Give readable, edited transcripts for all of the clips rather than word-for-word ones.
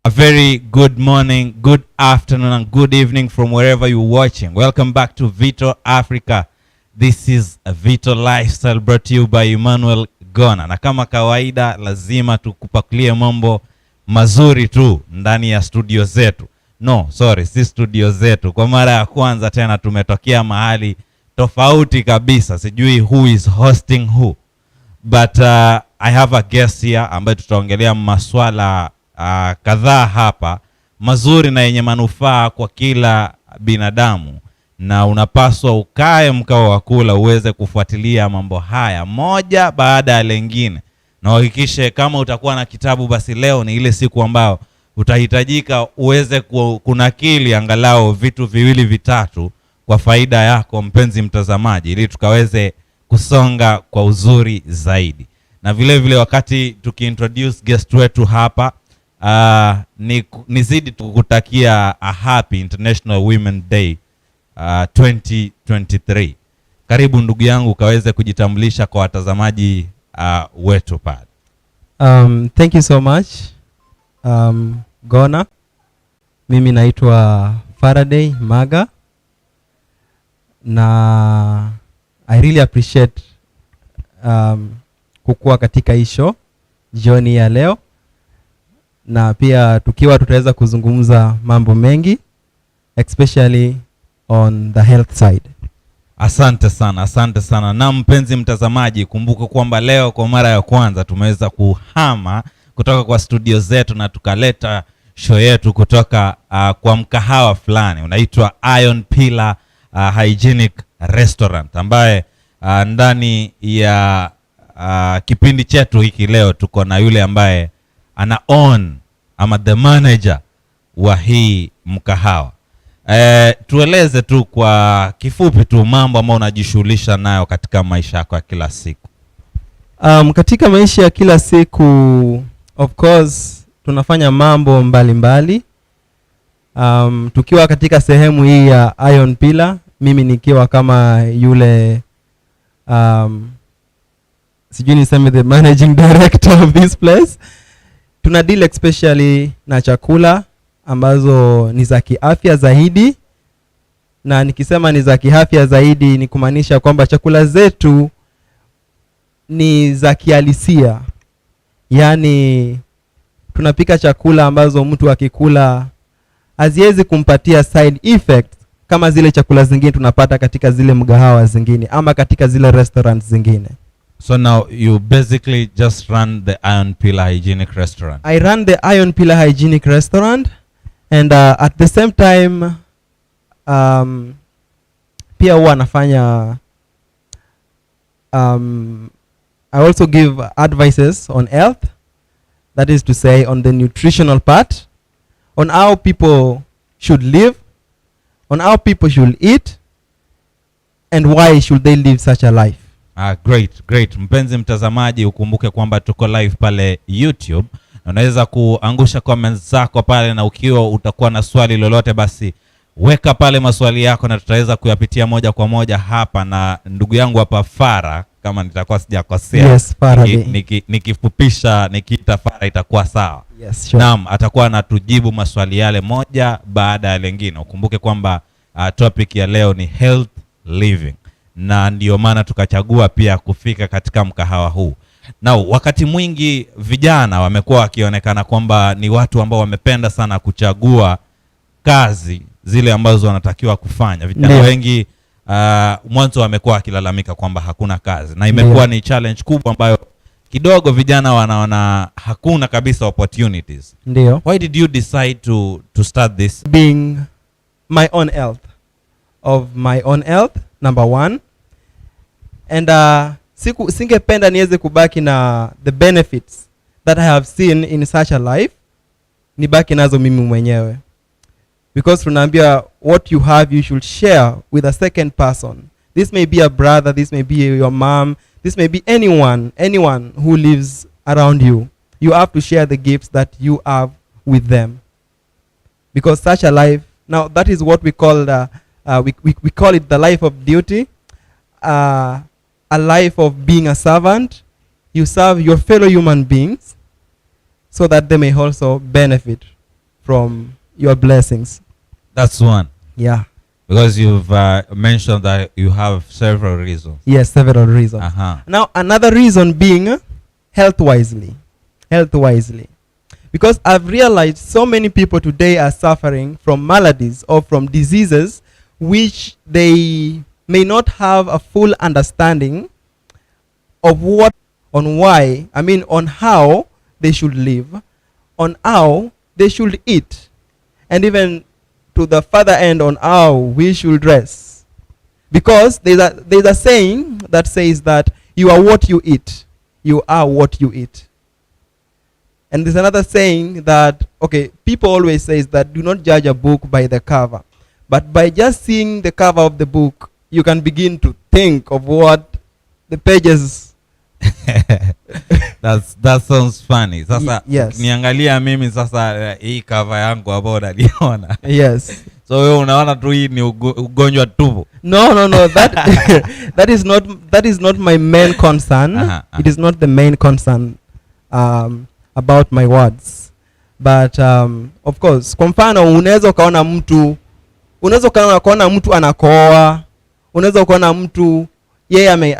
A very good morning, good afternoon, and good evening from wherever you're watching. Welcome back to Vito Africa. This is a Vito Lifestyle brought to you by Emmanuel Gona. Na kama kawaida lazima tukupakulie mambo mazuri tu ndani ya studio zetu. Si studio zetu. Kwa mara ya kwanza tena tumetokea mahali tofauti kabisa. Sijui who is hosting who. But I have a guest here ambaye tutaongelea maswala kadhaa hapa mazuri na yenye manufaa kwa kila binadamu, na unapaswa ukae mkao wa kula uweze kufuatilia mambo haya moja baada ya lingine, na uhakikishe kama utakuwa na kitabu basi leo ni ile siku ambayo utahitajika uweze kunakili angalau vitu viwili vitatu kwa faida yako mpenzi mtazamaji, ili tukaweze kusonga kwa uzuri zaidi. Na vile vile wakati tukiintroduce guest wetu hapa, nizidi tukutakia a happy International Women Day 2023. Karibu ndugu yangu ukaweze kujitambulisha kwa watazamaji wetu pale. Thank you so much Gona. Mimi naitwa Faraday Maga, na I really appreciate kukua katika hii show jioni ya leo, na pia tukiwa tutaweza kuzungumza mambo mengi especially on the health side. Asante sana. Na mpenzi mtazamaji, kumbuka kwamba leo kwa mara ya kwanza tumeweza kuhama kutoka kwa studio zetu na tukaleta show yetu kutoka kwa mkahawa fulani unaitwa Iron Pillar Hygienic Restaurant, ambaye ndani ya kipindi chetu hiki leo tuko na yule ambaye ana own ama the manager wa hii mkahawa. Tueleze tu kwa kifupi tu mambo ambayo unajishughulisha nayo katika maisha yako ya kila siku. Katika maisha ya kila siku of course tunafanya mambo mbalimbali. Tukiwa katika sehemu hii ya Iron Pillar, mimi nikiwa kama yule sijui niseme the managing director of this place. Tuna deal especially na chakula ambazo ni za kiafya zaidi, na nikisema ni za kiafya zaidi ni kumaanisha kwamba chakula zetu ni za kihalisia. Yani tunapika chakula ambazo mtu akikula haziwezi kumpatia side effect kama zile chakula zingine tunapata katika zile mgahawa zingine ama katika zile restaurants zingine. So now you basically just run the Iron Pillar Hygienic Restaurant. I run the Iron Pillar Hygienic Restaurant, and at the same time pia huwa nafanya I also give advices on health, that is to say on the nutritional part, on how people should live, on how people should eat, and why should they live such a life. Great. Mpenzi mtazamaji, ukumbuke kwamba tuko live pale YouTube. Unaweza kuangusha comments zako pale, na ukiwa utakuwa na swali lolote basi weka pale maswali yako na tutaweza kuyapitia moja kwa moja hapa na ndugu yangu hapa Fara, kama nitakuwa sijakosea. Yes, Fara. Nikifupisha nikiita Fara itakuwa sawa. Yes, sure. Naam, atakuwa anatujibu maswali yale moja baada ya lingine. Ukumbuke kwamba topic ya leo ni health living, na ndio maana tukachagua pia kufika katika mkahawa huu. Na wakati mwingi vijana wamekuwa wakionekana kwamba ni watu ambao wamependa sana kuchagua kazi zile ambazo wanatakiwa kufanya. Vijana wengi mwanzo wamekuwa wakilalamika kwamba hakuna kazi, na imekuwa ni challenge kubwa ambayo kidogo vijana wanaona hakuna kabisa opportunities. Ndio. Why did you decide to start this? Being my own health, number one. And singependa niweze kubaki na the benefits that I have seen in such a life nibaki nazo mimi mwenyewe, because tunaambia what you have you should share with a second person. This may be a brother, this may be your mom, this may be anyone who lives around you. You have to share the gifts that you have with them, because such a life, now that is what we call we call it the life of duty. A life of being a servant. You serve your fellow human beings so that they may also benefit from your blessings. That's one. Yeah. Because you've mentioned that you have several reasons. Yes, several reasons. Now, another reason being health wisely. Health wisely. Because I've realized so many people today are suffering from maladies or from diseases which they may not have a full understanding of on how they should live, on how they should eat, and even to the further end on how we should dress. Because there's a saying that says that you are what you eat. You are what you eat. And there's another saying that, okay, people always say that do not judge a book by the cover. But by just seeing the cover of the book, you can begin to think of what the pages. That sounds funny. Sasa yes. Niangalia mimi sasa hii cover yangu ambayo unaliona. Yes. So wewe unaona tu hii ni ugonjwa tupu. No. That is not my main concern. It is not the main concern about my words. But of course, kwa mfano unaweza ukaona mtu anakoa, unaweza ukaona mtu yeye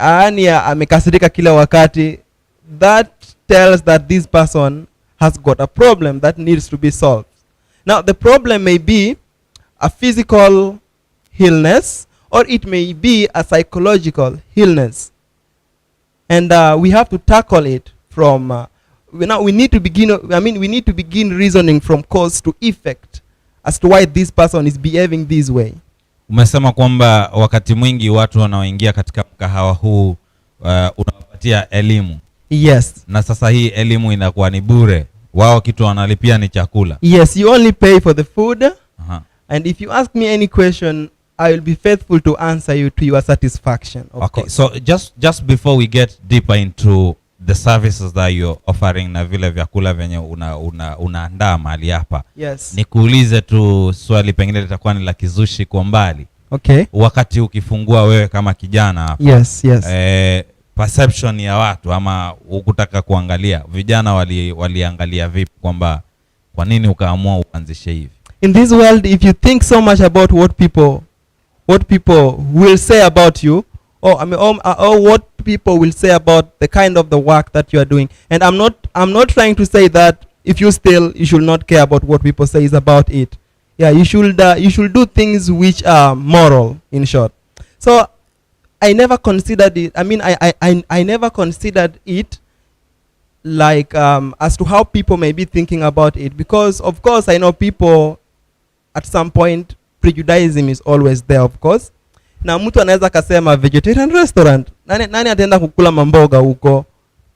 amekasirika kila wakati. That tells that this person has got a problem that needs to be solved. Now the problem may be a physical illness, or it may be a psychological illness, and we have to tackle it from we need to begin reasoning from cause to effect as to why this person is behaving this way. Umesema kwamba wakati mwingi watu wanaoingia katika mkahawa huu unawapatia elimu. Yes. Na sasa hii elimu inakuwa ni bure. Wao kitu wanalipia ni chakula. Yes, you only pay for the food. And if you ask me any question, I will be faithful to answer you to your satisfaction. Okay, so just before we get deeper into the services that you're offering na vile vyakula venye unaandaa mahali hapa. Yes. Nikuulize tu swali pengine litakuwa ni la kizushi kwa mbali. Okay. Wakati ukifungua wewe kama kijana hapa. Yes. Perception ya watu ama ukutaka kuangalia vijana waliangalia vipi kwamba kwa nini ukaamua uanzishe hivi? In this world, if you think so much about what people will say about you, or what people will say about the kind of the work that you are doing, and I'm not trying to say that if you steal, you should not care about what people say about it. Yeah, you should do things which are moral, in short. So I never considered it. I never considered it like as to how people may be thinking about it, because of course I know people at some point prejudicism is always there, of course. Na mtu anaweza kasema vegetarian restaurant, nani ataenda kukula mamboga huko?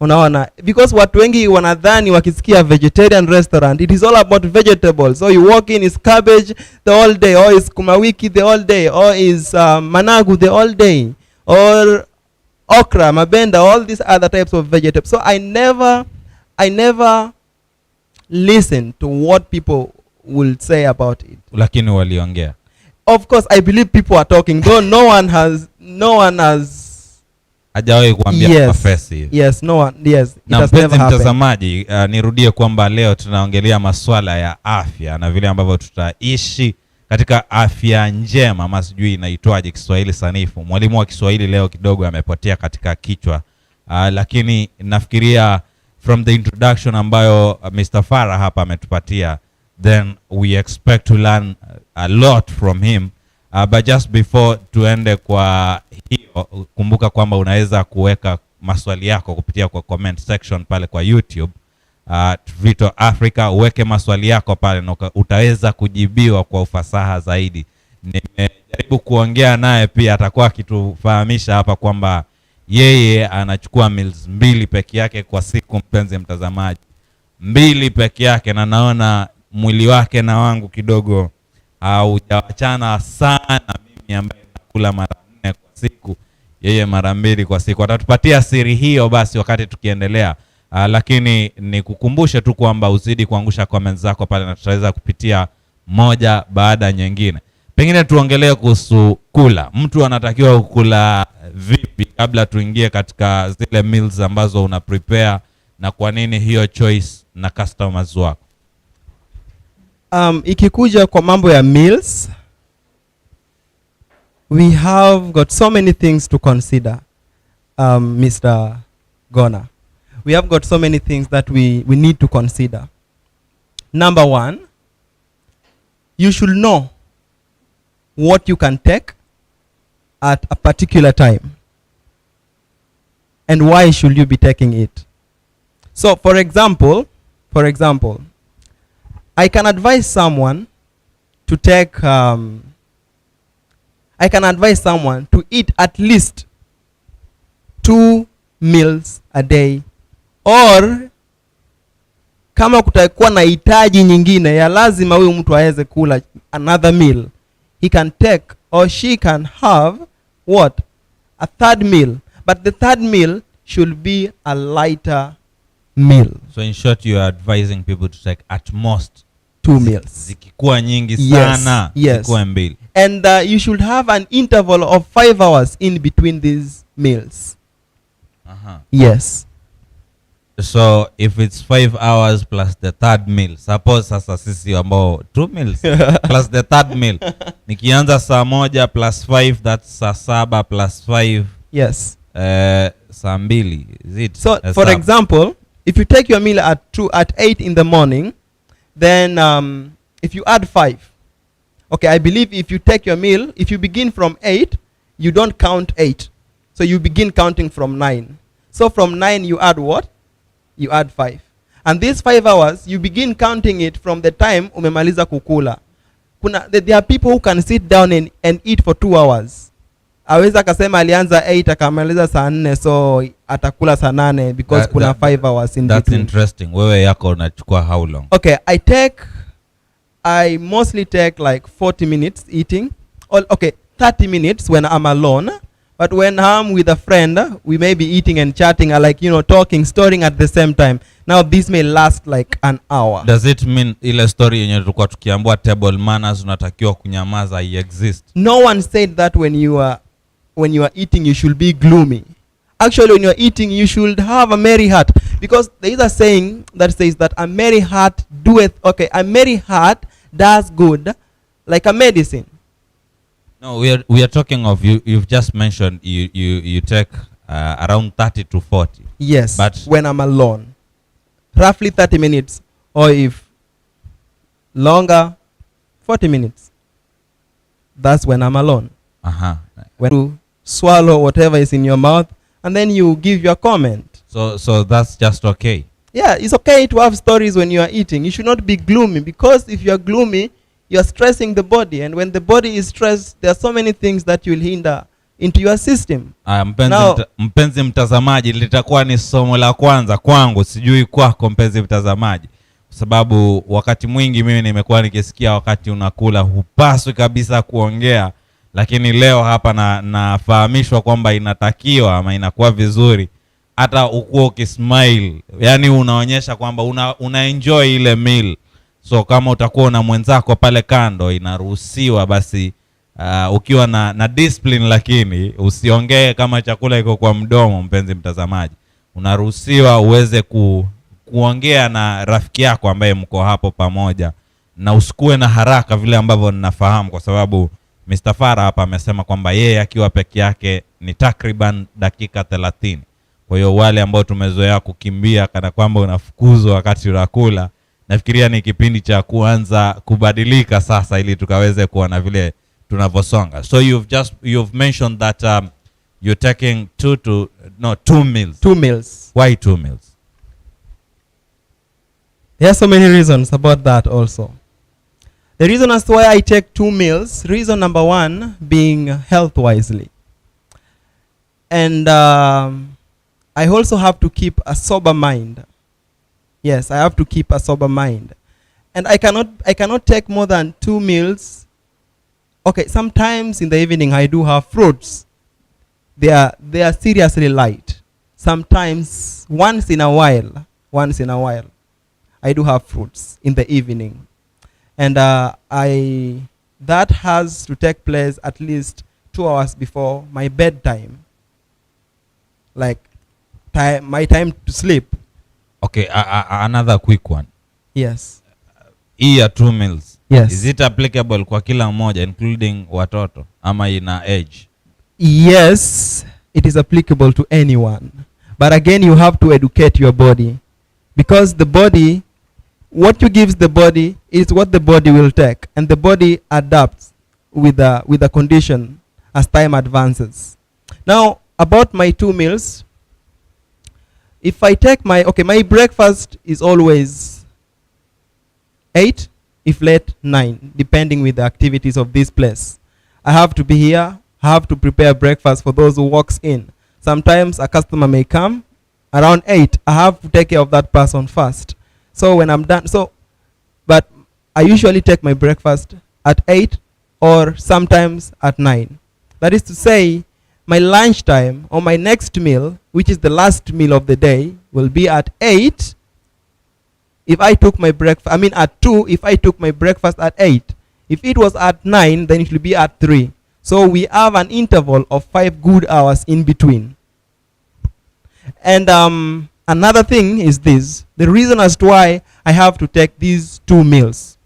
Unaona, because watu wengi wanadhani wakisikia vegetarian restaurant it is all about vegetables. So you walk in, is cabbage the whole day, or is kumawiki the whole day, or is managu the whole day, or okra, mabenda, all these other types of vegetables. So I never listen to what people will say about it. Lakini waliongea. Of course, I believe people are talking, though no one has hajawahi kuambia profesi. Yes, no one. Yes, it has never happened. Mtazamaji, nirudie kwamba leo tunaongelea masuala ya afya na vile ambavyo tutaishi katika afya njema, ama sijui inaitwaje Kiswahili sanifu. Mwalimu wa Kiswahili leo kidogo amepotea katika kichwa. Lakini nafikiria from the introduction ambayo Mr. Farah hapa ametupatia, then we expect to learn a lot from him. But just before tuende kwa hiyo, kumbuka kwamba unaweza kuweka maswali yako kupitia kwa comment section pale kwa YouTube. Vito Africa, uweke maswali yako pale na utaweza kujibiwa kwa ufasaha zaidi. Nimejaribu kuongea naye pia, atakuwa akitufahamisha hapa kwamba yeye anachukua meals 2 peke yake kwa siku, mpenzi mtazamaji. 2 peke yake, na naona mwili wake na wangu kidogo hujawachana sana. Mimi ambaye nakula mara 4 kwa siku, yeye mara 2 kwa siku. Atatupatia siri hiyo basi wakati tukiendelea. Lakini nikukumbushe tu kwamba uzidi kuangusha comments zako pale na tutaweza kupitia moja baada nyingine. Pengine tuongelee kuhusu kula. Mtu anatakiwa kukula vipi kabla tuingie katika zile meals ambazo una prepare, na kwa nini hiyo choice na customers wako? Ikikuja kwa mambo ya meals, we have got so many things to consider, Mr. Gona. We have got so many things that we need to consider. Number one, you should know what you can take at a particular time and why should you be taking it. So for example, I can advise someone to take I can advise someone to eat at least 2 meals a day, or kama kutakuwa na hitaji nyingine ya lazima huyu mtu aweze kula another meal, he can take or she can have what? A third meal. But the third meal should be a lighter meal. So in short, you are advising people to take at most 2 meals. Zikikuwa nyingi sana, yes. zikuwa mbili. And you should have an interval of 5 hours in between these meals. Yes. So if it's 5 hours plus the third meal, suppose sasa sisi ambao 2 meals plus the third meal, nikianza saa moja plus 5, that's saa 7 plus 5. Yes. Saa mbili, is it? So for example, if you take your meal at 8 in the morning, then if you add 5, okay, I believe if you take your meal, if you begin from 8, you don't count 8. So you begin counting from 9. So from 9 you add what? You add 5. And these 5 hours, you begin counting it from the time umemaliza kukula. There are people who can sit down and eat for 2 hours. Aweza akasema alianza 8 akamaliza saa 4, so atakula saa 8 because kuna 5 hours in between. That's interesting. Wewe yako unachukua how long? Okay, I mostly take like 40 minutes eating. Okay, 30 minutes when I'm alone. But when I'm with a friend, we may be eating and chatting, like, talking, storing at the same time. Now this may last like an hour. Does it mean ile story yenye tulikuwa tukiambiwa table manners unatakiwa kunyamaza exist? No one said that when you are eating you should be gloomy. Actually, when you are eating you should have a merry heart, because there is a saying that says that a merry heart does good like a medicine. No, we are talking of you've just mentioned you take around 30 to 40. Yes, but when I'm alone, roughly 30 minutes, or if longer, 40 minutes. That's when I'm alone. When you swallow whatever is in your mouth and then you give your comment. So that's just okay. Yeah, it's okay to have stories when you are eating. You should not be gloomy, because if you are gloomy, you are stressing the body, and when the body is stressed, there are so many things that will hinder into your system. Mpenzi mtazamaji, litakuwa ni somo la kwanza kwangu, sijui kwako mpenzi mtazamaji, kwa sababu wakati mwingi mimi nimekuwa nikisikia wakati unakula hupaswi kabisa kuongea, lakini leo hapa nafahamishwa kwamba inatakiwa ama inakuwa vizuri hata ukuwa ukismile, yani unaonyesha kwamba una enjoy ile meal. So kama utakuwa na mwenzako pale kando, inaruhusiwa basi ukiwa na discipline, lakini usiongee kama chakula iko kwa mdomo. Mpenzi mtazamaji, unaruhusiwa uweze kuongea na rafiki yako ambaye mko hapo pamoja, na usikue na haraka vile ambavyo ninafahamu, kwa sababu Mr. Farah hapa amesema kwamba yeye akiwa peke yake ni takriban dakika 30. Kwa hiyo wale ambao tumezoea kukimbia kana kwamba unafukuzwa wakati unakula, nafikiria ni kipindi cha kuanza kubadilika sasa, ili tukaweze kuona vile tunavyosonga. So you've mentioned that you're taking 2 meals. 2 meals. Why 2 meals? There are so many reasons about that also. The reason as to why I take 2 meals, reason number 1 being health wisely. And I also have to keep a sober mind. Yes, I have to keep a sober mind. And I cannot take more than 2 meals. Okay, sometimes in the evening I do have fruits. They are seriously light. Sometimes once in a while I do have fruits in the evening. And that has to take place at least 2 hours before my bedtime. Like my time to sleep. Okay, another quick one. Yes. hii ya 2 meals, Yes. is it applicable kwa kila mmoja including watoto ama ina age? Yes, it is applicable to anyone. But again, you have to educate your body. Because the body, what you give the body is what the body will take. And the body adapts with the condition as time advances. Now, about my 2 meals, if I take my breakfast is always 8, if late 9, depending with the activities of this place. I have to be here, I have to prepare breakfast for those who walks in. Sometimes a customer may come around 8. I have to take care of that person first. So when I'm done, but I usually take my breakfast at 8 or sometimes at 9. That is to say, my lunchtime or my next meal, which is the last meal of the day, will be at 8. If I took my breakfast, at 2, if I took my breakfast at 8. If it was at 9, then it will be at 3. So we have an interval of 5 good hours in between. And another thing is this, the reason as to why I have to take these 2 meals.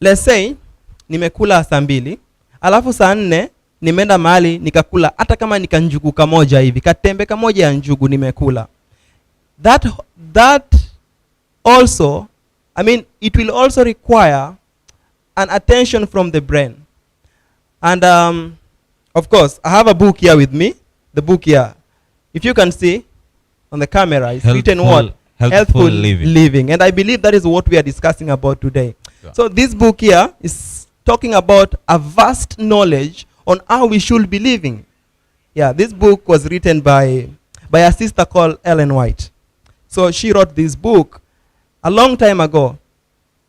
Let's say, nimekula saa 2, alafu saa 4, nimeenda mahali nikakula, hata kama nikanjugu kamoja hivi, katembe kamoja ya njugu nimekula. That also, it will also require an attention from the brain. And of course, I have a book here with me. The book here, if you can see on the camera, is written what? Healthful living. And I believe that is what we are discussing about today. Sure. So this book here is talking about a vast knowledge on how we should be living. Yeah, this book was written by a sister called Ellen White. So she wrote this book a long time ago.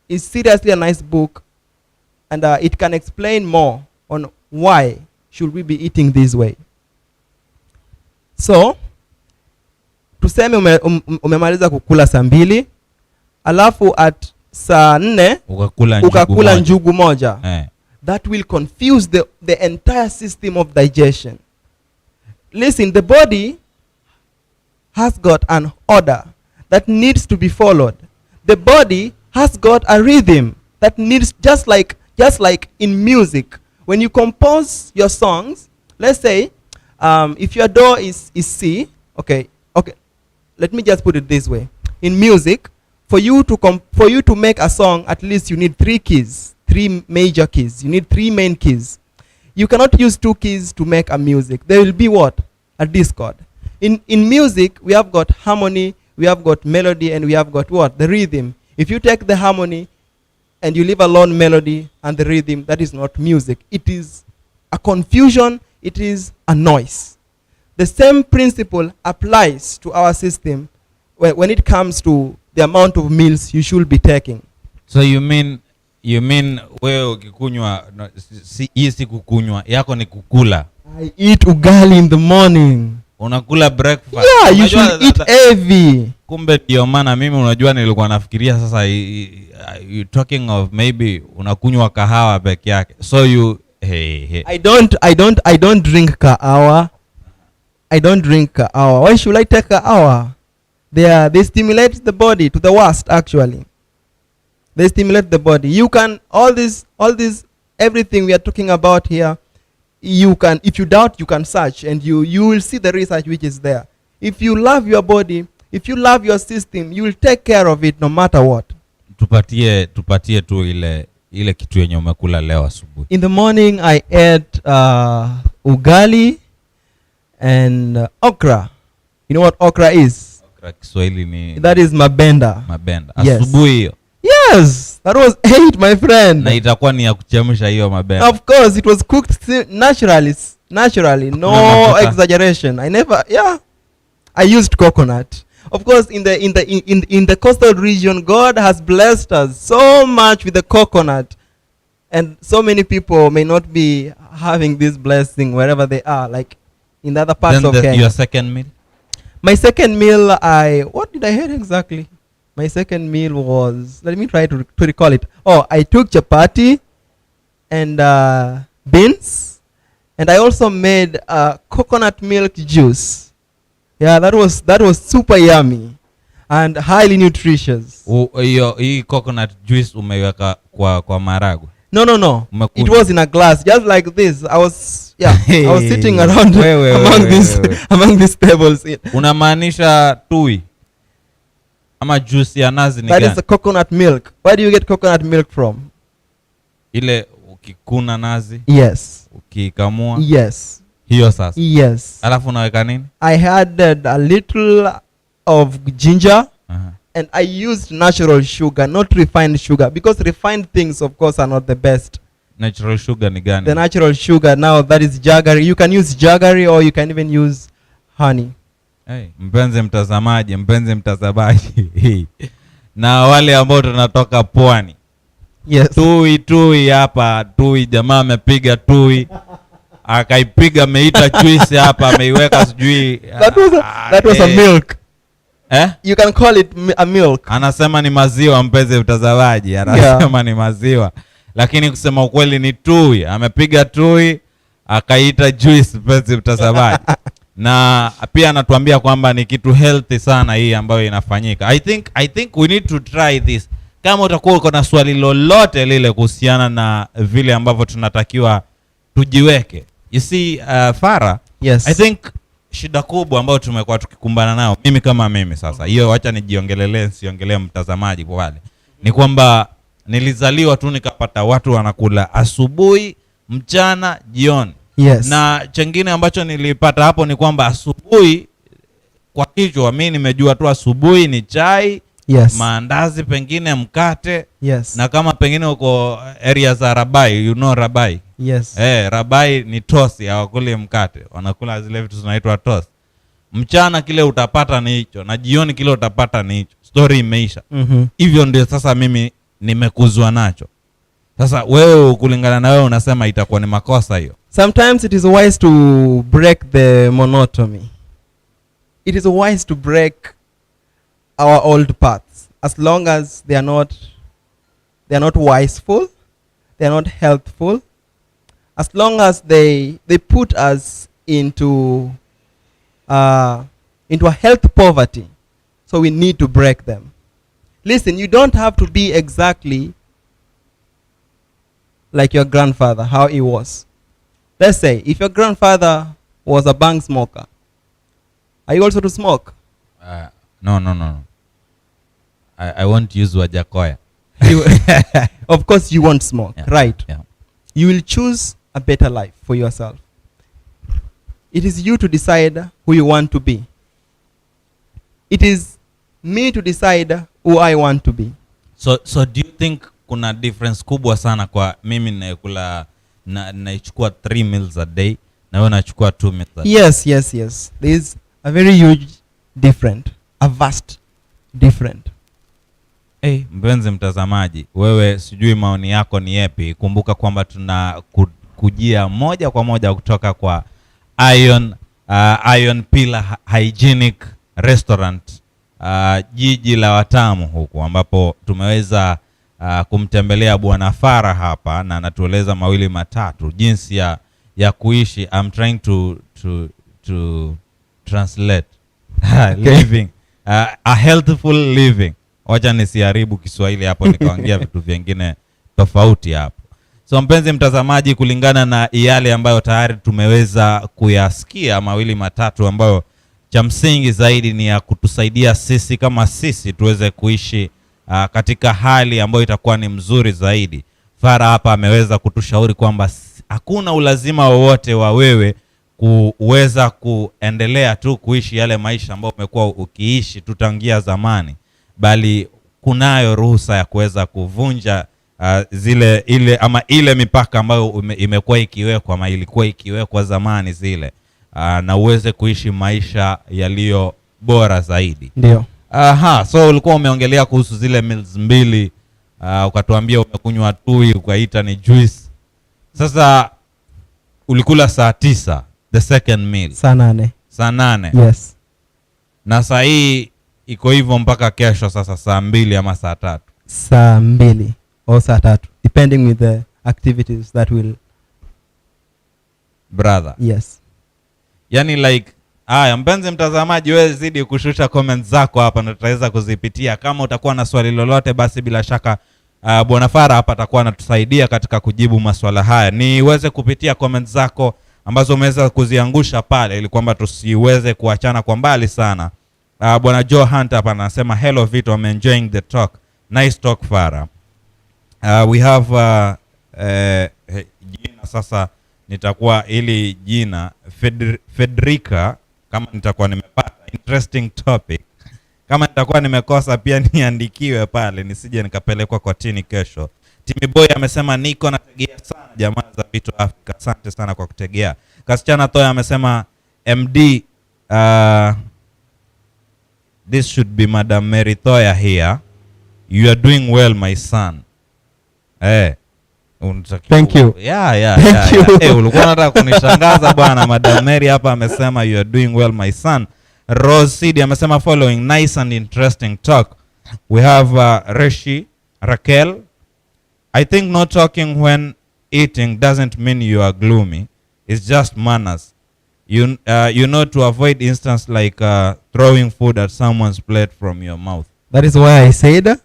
It's seriously a nice book, and it can explain more on why should we be eating this way. So tuseme umemaliza kukula saa 2, alafu at saa 4 ukakula njugu moja. That will confuse the entire system of digestion. Listen, the body has got an order that needs to be followed. The body has got a rhythm that needs, just like in music. When you compose your songs, let's say, if your do is C, okay, let me just put it this way. In music, for you to make a song, at least you need 3 keys, 3 major keys. You need 3 main keys. You cannot use 2 keys to make a music. There will be what? A discord. In music, we have got harmony, we have got melody, and we have got what? The rhythm. If you take the harmony and you leave alone melody and the rhythm, that is not music. It is a confusion, it is a noise. The same principle applies to our system when it comes to the amount of meals you should be taking. So you mean wewe ukikunywa, hii si kukunywa, yako ni kukula. I eat ugali in the morning. Unakula breakfast. Yeah, you should eat heavy. Kumbe ndio maana mimi unajua nilikuwa nafikiria sasa you talking of maybe unakunywa kahawa peke yake. So you hey. I don't drink kahawa. I don't drink kahawa. Why should I take kahawa? They stimulate the body to the worst, actually. They stimulate the body. You can all this everything we are talking about here, you can, if you doubt, you can search and you will see the research which is there. If you love your body, if you love your system, you will take care of it no matter what. Tupatie tu ile kitu yenye umekula leo asubuhi. In the morning I ate ugali and okra. You know what okra is? Okra Kiswahili ni, that is mabenda. Yes. Asubuhi hiyo. Yes, that was 8, my friend. Na itakuwa ni ya kuchemsha hiyo mabenda. Of course, it was cooked naturally, no exaggeration. I used coconut. Of course, in the coastal region, God has blessed us so much with the coconut, and so many people may not be having this blessing wherever they are, like in the other parts of Kenya. Your second meal? My second meal, what did I have exactly? My second meal was, let me try to recall it. Oh, I took chapati and beans, and I also made coconut milk juice. Yeah, that was super yummy. and highly nutritious. Hii coconut juice umeiweka kwa marago? No. It was in a glass, just like this. I was sitting around among these tables. Unamaanisha tui ama juice ya nazi ni gani? That is a coconut milk. Where do you get coconut milk from? Ile ukikuna nazi? Yes. Ukikamua? Yes. Hiyo sasa? Yes. Alafu unaweka nini? I added a little of ginger. And I used natural sugar, not refined sugar, because refined things, of course, are not the best. Natural sugar ni gani? The natural sugar, now that is jaggery. You can use jaggery or you can even use honey. Hey, mpenzi mtazamaji na wale ambao tunatoka pwani. Yes. Tui hapa, jamaa amepiga tui. Akaipiga ameita juice hapa, ameiweka sijui. That was a milk. You can call it a milk. Anasema ni maziwa, mpenzi mtazamaji. Anasema ni maziwa. Lakini kusema ukweli ni tui. Amepiga tui, akaita juice, mpenzi mtazamaji. Na pia anatuambia kwamba ni kitu healthy sana hii ambayo inafanyika. I think we need to try this. Kama utakuwa uko na swali lolote lile kuhusiana na vile ambavyo tunatakiwa tujiweke. You see, Farah, yes. I think shida kubwa ambayo tumekuwa tukikumbana nayo, mimi kama mimi sasa, hiyo acha nijiongelelee, nisiongelee mtazamaji kwa wale, ni kwamba nilizaliwa tu nikapata watu wanakula asubuhi, mchana, jioni. Yes. Na chengine ambacho nilipata hapo ni kwamba asubuhi kwa kichwa mimi nimejua tu asubuhi ni chai, yes, maandazi, pengine mkate, yes, na kama pengine uko area za Rabai, you know Rabai. Yes. Rabai ni toast, hawakuli mkate, wanakula zile vitu zinaitwa toast. Mchana kile utapata ni hicho, na jioni kile utapata ni hicho. Story imeisha. Hivyo ndio sasa mimi nimekuzwa nacho. Sasa wewe kulingana na wewe unasema itakuwa ni makosa hiyo? Sometimes it is wise to break the monotony. It is wise to break our old paths, as long as they are not wiseful, they are not healthful, as long as they put us into a health poverty. So we need to break them. Listen, you don't have to be exactly like your grandfather, how he was. Let's say, if your grandfather was a bang smoker, are you also to smoke? No. I won't use Wajakoya. Of course you won't smoke, yeah, right? Yeah. You will choose a better life for yourself. It is you to decide who you want to be. It is me to decide who I want to be. So do you think kuna difference kubwa sana kwa mimi naikula naichukua 3 meals a day na wewe unachukua 2 meals a day? Yes. There is a very huge a vast different. Mpenzi mtazamaji, wewe sijui maoni yako ni yapi. Kumbuka kwamba tuna kujia moja kwa moja kutoka kwa Iron Pillar Hygienic Restaurant, jiji la watamu huku, ambapo tumeweza kumtembelea Bwana Farah hapa na anatueleza mawili matatu jinsi ya kuishi. I'm trying to translate living a healthful living. Wacha nisiharibu Kiswahili hapo nikaongea vitu vingine tofauti hapo. So mpenzi mtazamaji, kulingana na yale ambayo tayari tumeweza kuyasikia mawili matatu, ambayo cha msingi zaidi ni ya kutusaidia sisi kama sisi tuweze kuishi katika hali ambayo itakuwa ni mzuri zaidi. Farah hapa ameweza kutushauri kwamba hakuna ulazima wowote wa wewe kuweza kuendelea tu kuishi yale maisha ambayo umekuwa ukiishi tutangia zamani, bali kunayo ruhusa ya kuweza kuvunja ile mipaka ambayo imekuwa ikiwekwa ama ilikuwa ikiwekwa zamani zile, na uweze kuishi maisha yaliyo bora zaidi. Ndio. So ulikuwa umeongelea kuhusu zile meals 2, ukatuambia umekunywa tui ukaita ni juice. Sasa ulikula saa 9, the second meal. Saa 8. Yes. Na saa hii iko hivyo mpaka kesho sasa saa 2 ama saa 3? Saa 2 or saa 3, depending with the activities that will. Brother. Yes. Yani like Haya, mpenzi mtazamaji, wewe zidi kushusha comments zako hapa na tutaweza kuzipitia. Kama utakuwa na swali lolote, basi bila shaka Bwana Fara hapa atakuwa anatusaidia katika kujibu maswala haya. Niweze kupitia comments zako ambazo umeweza kuziangusha pale ili kwamba tusiweze kuachana kwa mbali sana. Bwana Joe Hunt hapa anasema hello Vito, I'm enjoying the talk. Nice talk Fara. We have jina sasa nitakuwa ili jina Federica, kama nitakuwa nimepata interesting topic. Kama nitakuwa nimekosa pia niandikiwe pale nisije nikapelekwa kotini kesho. Timmy Boy amesema niko nategea sana jamaa za Vito Africa. Asante sana kwa kutegea. Kasichana Toya amesema MD this should be Madam Mary Toya here. You are doing well my son. Thank you. Thank you. Ulikuwa unataka kunishangaza bwana. Madam Mary hapa amesema you are doing well my son. Rose City amesema following nice and interesting talk. We have Raquel. I think not talking when eating doesn't mean you are gloomy. It's just manners. You know to avoid instance like throwing food at someone's plate from your mouth. That is why I said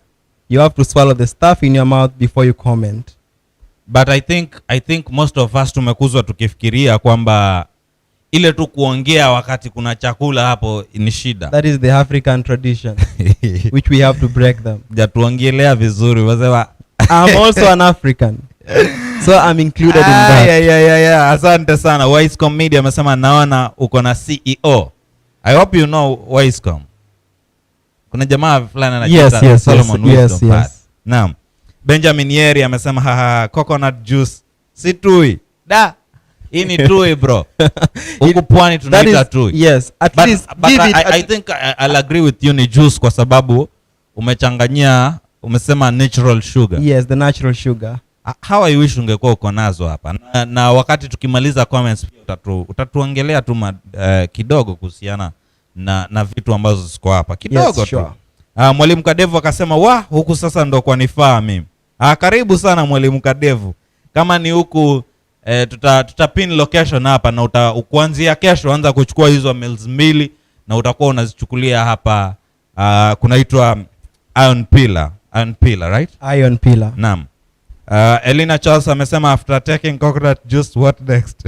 you have to swallow the stuff in your mouth before you comment. But I think most of us tumekuzwa tukifikiria kwamba ile tu kuongea wakati kuna chakula hapo ni shida. That is the African tradition which we have to break them. Jatuongelea vizuri wazewa. I'm also an African. So I'm included in that. Yeah. Asante sana. Wisecom Media amesema naona uko na CEO. I hope you know Wisecom. Kuna jamaa fulani anajiita Solomon Wisdom. Yes. Naam. Benjamin Yeri amesema haha coconut juice si tui. Da. Hii ni tui bro. Huku pwani tunaita tui. Yes. At least I think I'll agree with you ni juice kwa sababu umechanganyia umesema natural sugar. Yes, the natural sugar. How I wish ungekuwa uko nazo hapa. Na wakati tukimaliza comments pia utatuongelea tu kidogo kuhusiana na vitu ambazo ziko hapa. Kidogo yes, sure. tu. Mwalimu Kadevu akasema huku sasa ndo kwa nifaa mimi. Karibu sana Mwalimu Kadevu. Kama ni huku tutapin location hapa na kuanzia kesho anza kuchukua hizo meals 2 na utakuwa unazichukulia hapa kunaitwa Iron Pillar, right? Iron Pillar. Naam. Elena Charles amesema after taking coconut juice what next?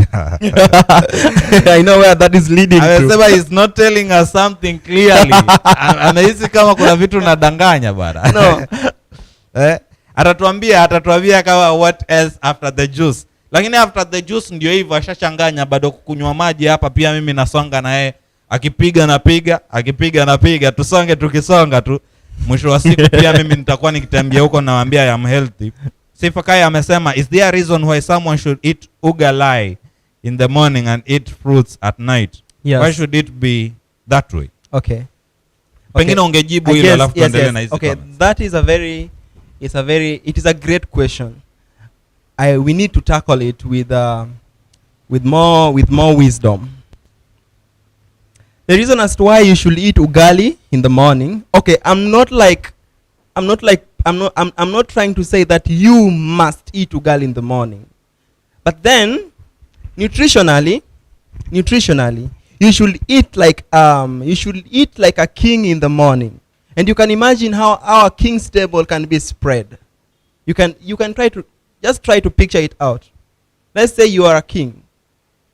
I know where that is leading to. Amesema he's not telling us something clearly. Anahisi kama kuna vitu nadanganya bwana. No. Atatuambia kama what else after the juice. Lakini after the juice ndio hivyo ashachanganya bado kukunywa maji hapa pia mimi nasonga na yeye. Akipiga napiga tusonge tukisonga tu. Mwisho wa siku pia mimi nitakuwa nikitembea huko nawaambia I'm healthy. Sifa Kaya amesema is there a reason why someone should eat ugali in the morning and eat fruits at night? Yes. Why should it be that way? Okay. Pengine ungejibu hilo alafu tuendelee na hizo. Okay, that is it is a great question. We need to tackle it with more wisdom. The reason as to why you should eat ugali in the morning. Okay, I'm not trying to say that you must eat ugali in the morning. But then nutritionally you should eat like a king in the morning. And you can imagine how our king's table can be spread. You can try to picture it out. Let's say you are a king.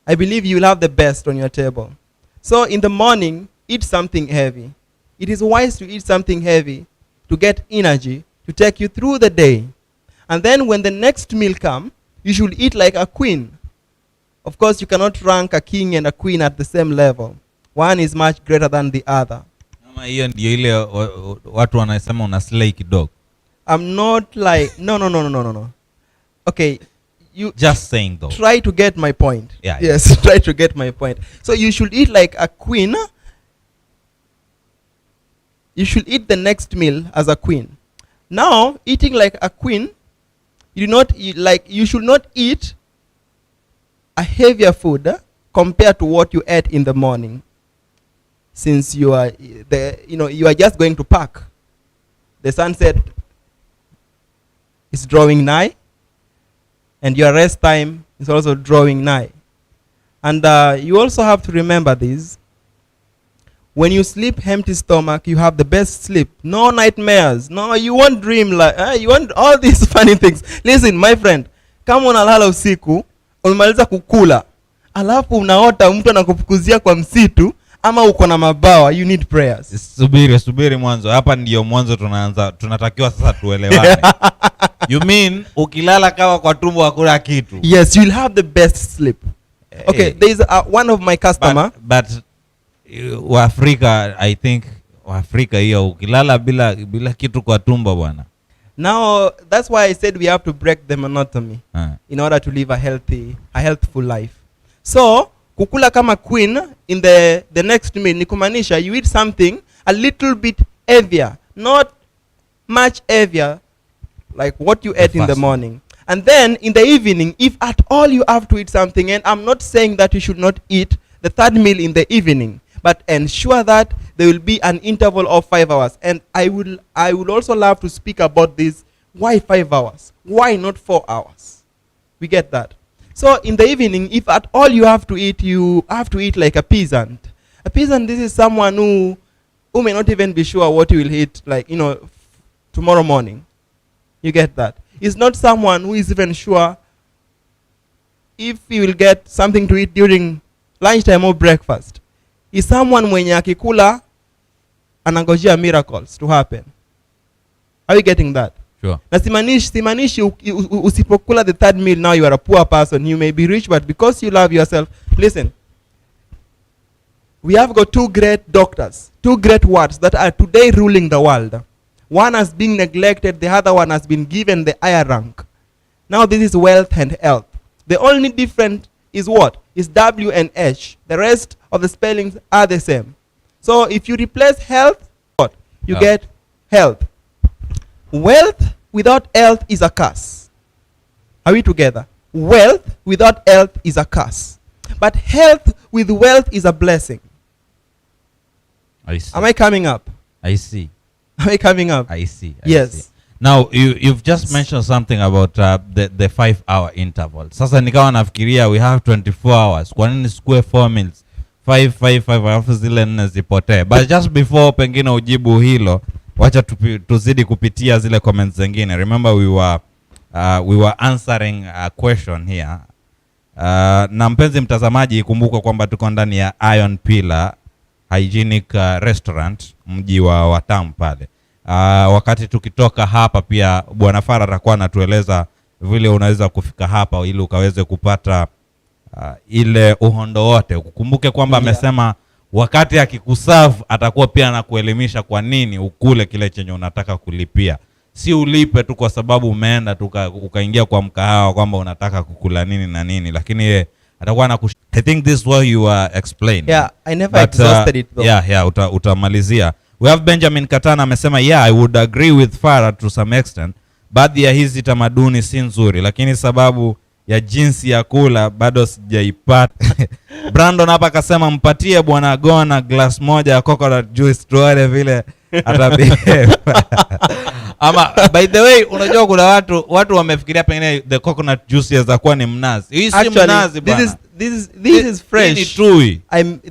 I believe you will have the best on your table. So in the morning, eat something heavy. It is wise to eat something heavy to get energy to take you through the day. And then when the next meal comes, you should eat like a queen. Of course, you cannot rank a king and a queen at the same level. One is much greater than the other. Kama hiyo ndio ile watu wanasema una slay kidogo. I'm not like no. Okay, you just saying though. Try to get my point. Yeah. Yes, try to get my point. So you should eat like a queen. You should eat the next meal as a queen. Now, eating like a queen, you should not eat a heavier food compared to what you ate in the morning. Since you are just going to pack. The sunset is drawing nigh, and your rest time is also drawing nigh. And you also have to remember this. When you sleep empty stomach, you have the best sleep. No nightmares. No, you won't dream like you want all these funny things. Listen, my friend, kama unalala usiku, umemaliza kukula, alafu unaota mtu anakufukuzia kwa msitu ama uko na mabawa, you need prayers. Subiri mwanzo. Hapa ndio mwanzo tunatakiwa sasa tuelewane. You mean ukilala kawa kwa tumbo hakuna kitu? Yes, you'll have the best sleep. Okay, there is one of my customer. But Waafrika, I think Waafrika hiyo ukilala bila kitu kwa tumbo bwana. Now that's why I said we have to break the monotony in order to live a healthful life. So kukula kama queen in the next meal ni kumaanisha you eat something a little bit heavier, not much heavier like what you ate in the morning. And then in the evening, if at all you have to eat something, and I'm not saying that you should not eat the third meal in the evening, but ensure that there will be an interval of 5 hours. And I would also love to speak about this. Why 5 hours? Why not 4 hours? We get that. So in the evening, if at all you have to eat like a peasant. A peasant, this is someone who may not even be sure what he will eat, like, tomorrow morning. You get that? It's not someone who is even sure if he will get something to eat during lunchtime or breakfast. Is someone mwenye akikula anangojea miracles to happen. Are you getting that? Sure. Na simanishi usipokula the third meal now you are a poor person. You may be rich, but because you love yourself. Listen. We have got two great doctors, two great words that are today ruling the world. One has been neglected, the other one has been given the higher rank. Now this is wealth and health. The only difference is what? Is W and H. The rest of the spellings are the same. So if you replace health, what? You get health. Wealth without health is a curse. Are we together? Wealth without health is a curse. But health with wealth is a blessing. I see. Am I coming up? I see. Am I coming up? I see. Yes. See. Now you've just mentioned something about the 5 hour interval. Sasa nikawa nafikiria we have 24 hours. Kwa nini square 4 meals? 5 alafu zile 4 zipotee. But just before pengine ujibu hilo, wacha tuzidi kupitia zile comments zingine. Remember we were answering a question here. Na mpenzi mtazamaji, ikumbuke kwamba tuko ndani ya Iron Pillar Hygienic Restaurant mji wa Watamu pale. Wakati tukitoka hapa pia Bwana Farah atakuwa anatueleza vile unaweza kufika hapa ili ukaweze kupata ile uhondo wote. Ukumbuke kwamba amesema wakati akikuserve atakuwa pia anakuelimisha kwa nini ukule kile chenye unataka kulipia. Si ulipe tu kwa sababu umeenda ukaingia kwa mkahawa kwamba unataka kukula nini na nini, lakini atakuwa I think this is what you are explaining. Yeah, I never exhausted it though. Yeah, utamalizia. We have Benjamin Katana amesema I would agree with Farah to some extent. Baadhi ya hizi tamaduni si nzuri, lakini sababu ya jinsi ya kula bado sijaipata. Brandon hapa akasema mpatie Bwana Gona glass moja ya coconut juice tuone vile atabehave. Ama by the way, unajua kuna watu wamefikiria pengine the coconut juice yaza kuwa ni mnazi. Hii si mnazi bwana. This is fresh.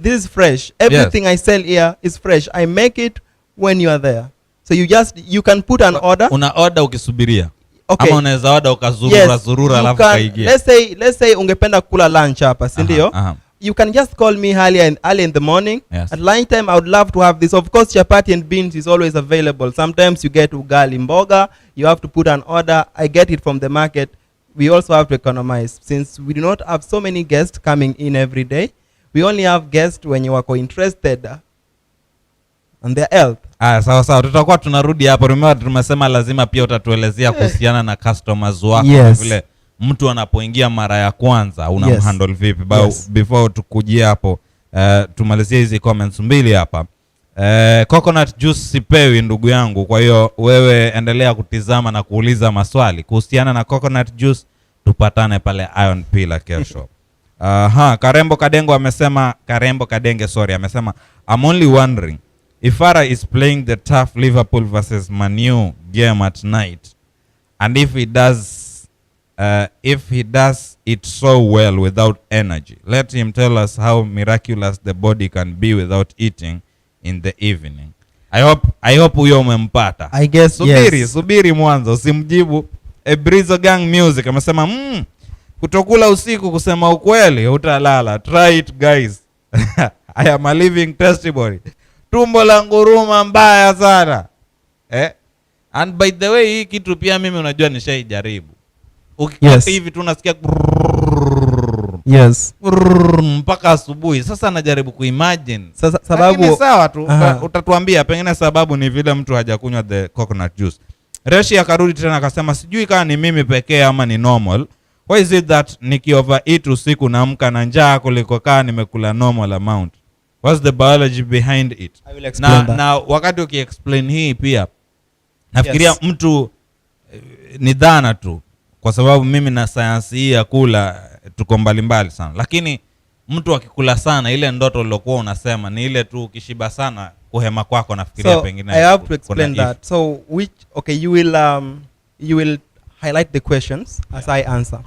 This is fresh. Everything I sell here is fresh. I make it when you are there. So you can put an order. Una order ukisubiria. Okay. Ama unaweza order ukazurura alafu kaingia. Let's say ungependa kula lunch hapa, si ndio? You can just call me early in the morning. Yes. At lunchtime, I would love to have this. Of course, chapati and beans is always available. Sometimes you get ugali mboga. You have to put an order. I get it from the market. We also have to economize. Since we do not have so many guests coming in every day, we only have guests when you are interested on their health. Sawa. Tutakuwa tunarudi hapo. Remember tumesema lazima pia utatuelezea kuhusiana na customers wako. Yes. Vile mtu anapoingia mara ya kwanza unamhandle vipi. Before tukujia hapo tumalizie hizi comments mbili hapa. Coconut juice sipewi ndugu yangu, kwa hiyo wewe endelea kutizama na kuuliza maswali kuhusiana na coconut juice. Tupatane pale Iron Pillar kesho. Karembo Kadenge amesema I'm only wondering if Farah is playing the tough Liverpool versus Man U game at night, and if he does it so well without energy, let him tell us how miraculous the body can be without eating in the evening. I hope huyo umempata. I guess Subiri mwanzo, usimjibu. Brizo Gang Music amesema kutokula usiku kusema ukweli utalala. Try it guys. I am a living testimony. Tumbo la nguruma mbaya sana. And by the way, hii kitu pia mimi unajua nishaijaribu. Ukikaa hivi tu unasikia mpaka asubuhi. Sasa najaribu kuimagine. Sasa sababu ni sawa tu. Utatuambia pengine sababu ni vile mtu hajakunywa the coconut juice. Reshi akarudi tena akasema sijui kama ni mimi pekee ama ni normal. Why is it that nikiovereat usiku naamka na njaa kuliko kaa nimekula normal amount? What's the biology behind it? I will explain that. Na wakati ukiexplain hii pia nafikiria mtu ni dhana tu, kwa sababu mimi na sayansi hii ya kula tuko mbalimbali sana. Lakini mtu akikula sana, ile ndoto uliyokuwa unasema ni ile tu ukishiba sana kuhema kwako, nafikiria pengine. I have to explain that. So you will highlight the questions as I answer.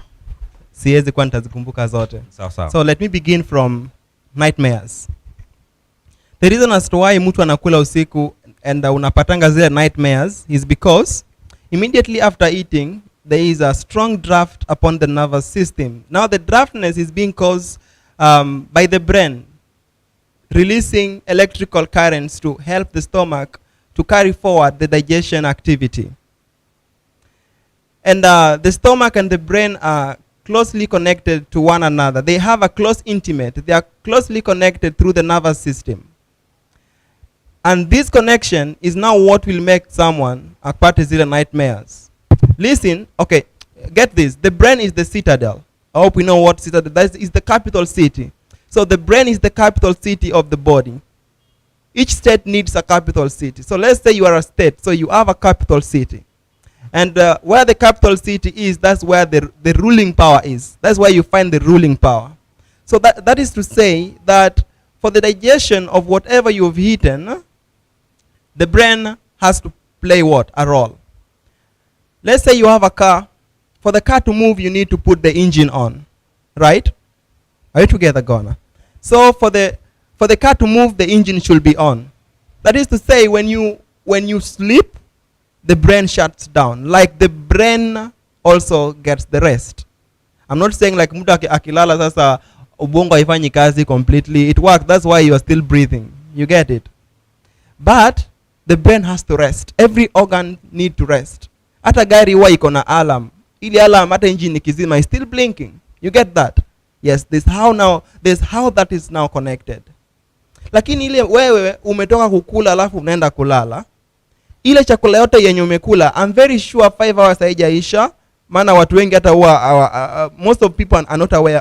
Siwezi kwa nitazikumbuka zote. Sawa. So let me begin from nightmares. The reason as to why mtu anakula usiku and unapatanga zile nightmares is because immediately after eating there is a strong draft upon the nervous system. Now the draftness is being caused by the brain releasing electrical currents to help the stomach to carry forward the digestion activity. And the stomach and the brain are closely connected to one another. They have a close intimate. They are closely connected through the nervous system. And this connection is now what will make someone acquire zero nightmares. Listen, okay, get this. The brain is the citadel. I hope we know what citadel, that is the capital city. So the brain is the capital city of the body. Each state needs a capital city. So let's say you are a state, so you have a capital city. And where the capital city is, that's where the ruling power is. That's where you find the ruling power. So that is to say that for the digestion of whatever you've eaten, the brain has to play what? A role. Let's say you have a car. For the car to move, you need to put the engine on, right? Are you together, Ghana? So for the car to move, the engine should be on. That is to say, when you sleep, the brain shuts down. Like the brain also gets the rest. I'm not saying like mtu akilala sasa ubongo haifanyi kazi completely. It works. That's why you are still breathing. You get it? But the brain has to rest. Every organ need to rest. Hata gari huwa iko na alarm. Ili alarm hata engine ikizima is still blinking. You get that? Yes, this how that is now connected. Lakini ile wewe umetoka kukula alafu unaenda kulala, ile chakula yote yenye umekula, I'm very sure 5 hours haijaisha, maana watu wengi hata huwa most of people are not aware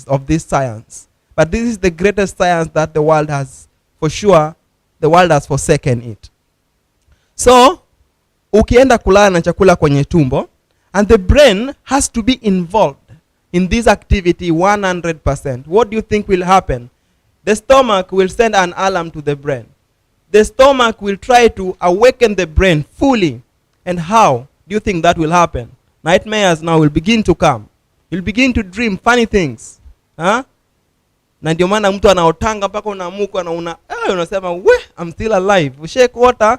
of this science. But this is the greatest science that the world has, for sure, the world has forsaken it. So, ukienda kulala na chakula kwenye tumbo, and the brain has to be involved in this activity 100%. What do you think will happen? The stomach will send an alarm to the brain. The stomach will try to awaken the brain fully. And how do you think that will happen? Nightmares now will begin to come. You'll begin to dream funny things. Huh? Na ndio maana mtu anaotanga mpaka unaamuka na unasema I'm still alive. Ushake water,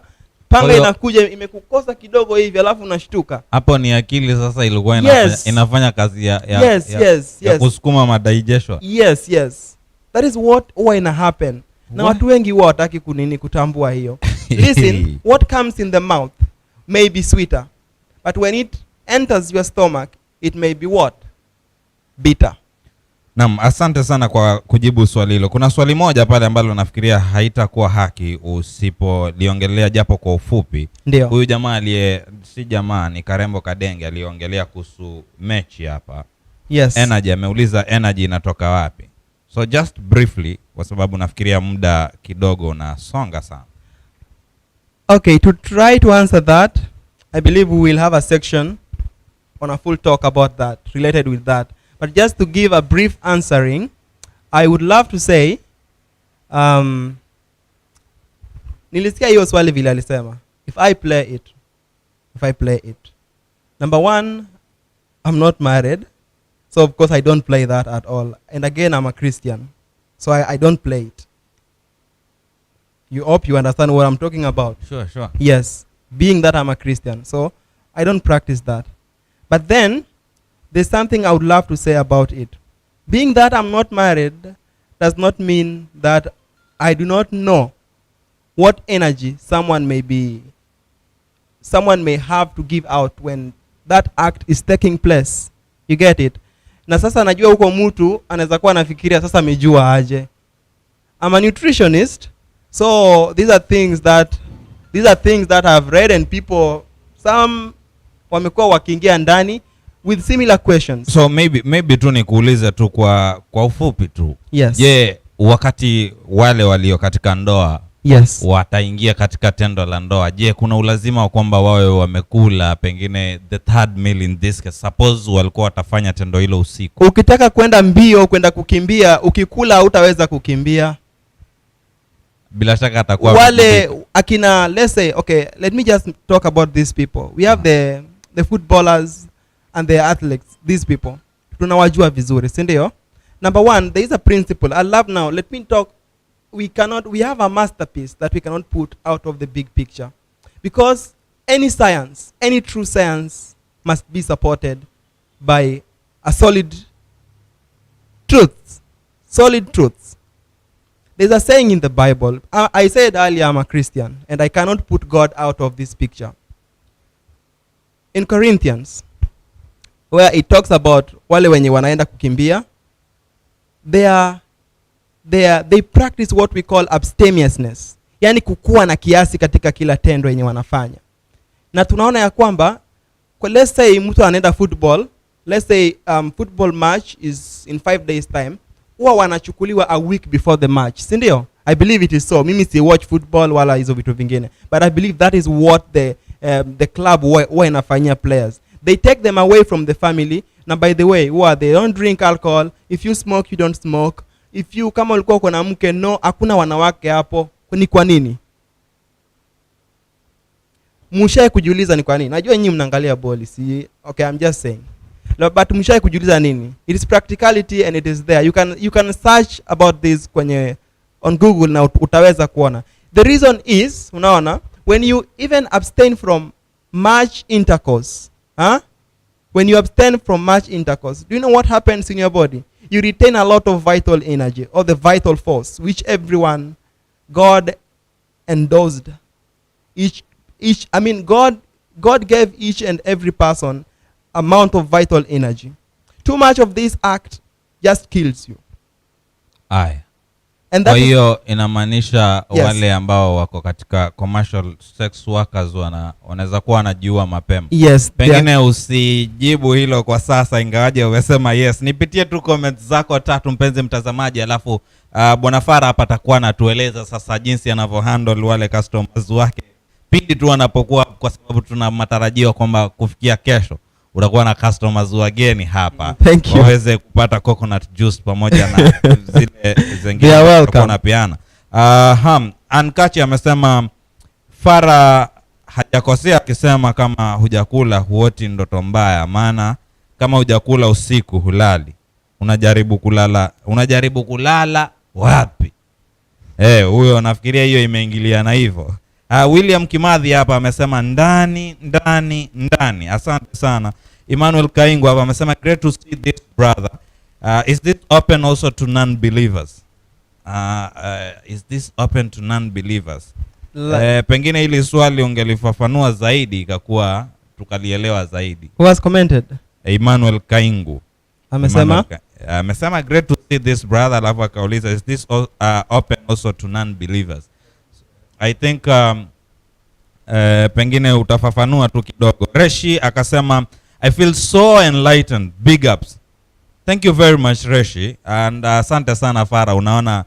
panga inakuja imekukosa kidogo hivi alafu unashtuka. Hapo ni akili sasa ilikuwa inafanya kazi ya kusukuma madigestion. Yes. That is what ina happen. Na watu wengi huwa wataki kutambua hiyo. Listen, what comes in the mouth may be sweeter, but when it enters your stomach, it may be what? Bitter. Naam, asante sana kwa kujibu swali hilo. Kuna swali moja pale ambalo nafikiria haitakuwa haki usipoliongelea japo kwa ufupi. Ndio. Huyu jamaa si jamaa ni Karembo Kadenge aliongelea kuhusu mechi hapa. Yes. Energy, ameuliza energy inatoka wapi? So just briefly, kwa sababu nafikiria muda kidogo na songa sana. Okay, to try to answer that, I believe we will have a section on a full talk about that, related with that. But just to give a brief answering, I would love to say, nilisikia hiyo swali vile alisema, if I play it. Number one, I'm not married. So of course I don't play that at all. And again, I'm a Christian. So I don't play it. You hope you understand what I'm talking about. Sure. Yes, being that I'm a Christian. So I don't practice that. But then there's something I would love to say about it. Being that I'm not married does not mean that I do not know what energy someone may have to give out when that act is taking place. You get it? Na sasa najua huko mtu anaweza kuwa anafikiria sasa amejua aje. I'm a nutritionist, so these are things that I've read, and people, some wamekuwa wakiingia ndani with similar questions. So maybe tu nikuulize tu kwa ufupi tu. Yes. Je, wakati wale walio katika ndoa, yes, wataingia katika tendo la ndoa, je, kuna ulazima wa kwamba wawe wamekula pengine the third meal in this case? Suppose walikuwa watafanya tendo hilo usiku. Ukitaka kwenda mbio, kwenda kukimbia, ukikula hutaweza kukimbia. Bila shaka atakuwa wale akina, let's say, okay, let me just talk about these people. We have the footballers and the athletes. These people tunawajua vizuri, si ndio? Number one, there is a principle I love. Now let me talk. We have a masterpiece that we cannot put out of the big picture, because any science, any true science must be supported by a solid truths. There's a saying in the Bible. I said earlier I'm a Christian and I cannot put God out of this picture. In Corinthians, where it talks about wale wenye wanaenda kukimbia, they practice what we call abstemiousness. Yani kukua na kiasi katika kila tendo yenye wanafanya. Na tunaona ya kwamba, let's say mtu anaenda football, let's say football match is in 5 days time, huwa wanachukuliwa a week before the match, si ndio? I believe it is so. Mimi si watch football wala hizo vitu vingine, but I believe that is what the club huwa inafanyia players. They take them away from the family. Na by the way, they don't drink alcohol. If you smoke, you don't smoke. If you, kama ulikuwa kuna mke, no, hakuna wanawake hapo. Ni kwa nini? Mshaye kujiuliza ni kwa nini? Najua nyinyi mnaangalia boli, si? Okay, I'm just saying. But mshaye kujiuliza nini? It is practicality and it is there. You can search about this on Google na utaweza kuona. The reason is, unaona, when you even abstain from much intercourse, when you abstain from much intercourse, do you know what happens in your body? You retain a lot of vital energy, or the vital force, which everyone, God endorsed. God gave each and every person amount of vital energy. Too much of this act just kills you. Aye. And kwa hiyo inamaanisha yes, wale ambao wako katika commercial sex workers wanaweza kuwa wanajiua mapema. Yes. Pengine usijibu hilo kwa sasa, ingawaje umesema yes. Nipitie tu comments zako 3 mpenzi mtazamaji, alafu Bwana Farah hapa atakuwa anatueleza sasa jinsi anavyohandle wale customers wake pindi tu wanapokuwa, kwa sababu tuna matarajio kwamba kufikia kesho utakuwa na customers wageni hapa waweze kupata coconut juice pamoja na zile zingine kuna piana. Ankachi amesema Farah hajakosea akisema kama hujakula huoti ndoto mbaya, maana kama hujakula usiku hulali. Unajaribu kulala wapi? Huyo nafikiria hiyo imeingiliana hivyo. William Kimathi hapa amesema ndani. Asante sana. Emmanuel Kaingu hapa amesema great to see this brother. Is this open also to non-believers? Is this open to non-believers? Pengine hili swali ungelifafanua zaidi ikakuwa tukalielewa zaidi. Who has commented? Emmanuel Kaingu. Amesema great to see this brother, alafu akauliza is this open also to non-believers? I think pengine utafafanua tu kidogo. Reshi akasema I feel so enlightened. Big ups. Thank you very much Reshi, and asante sana Farah. Unaona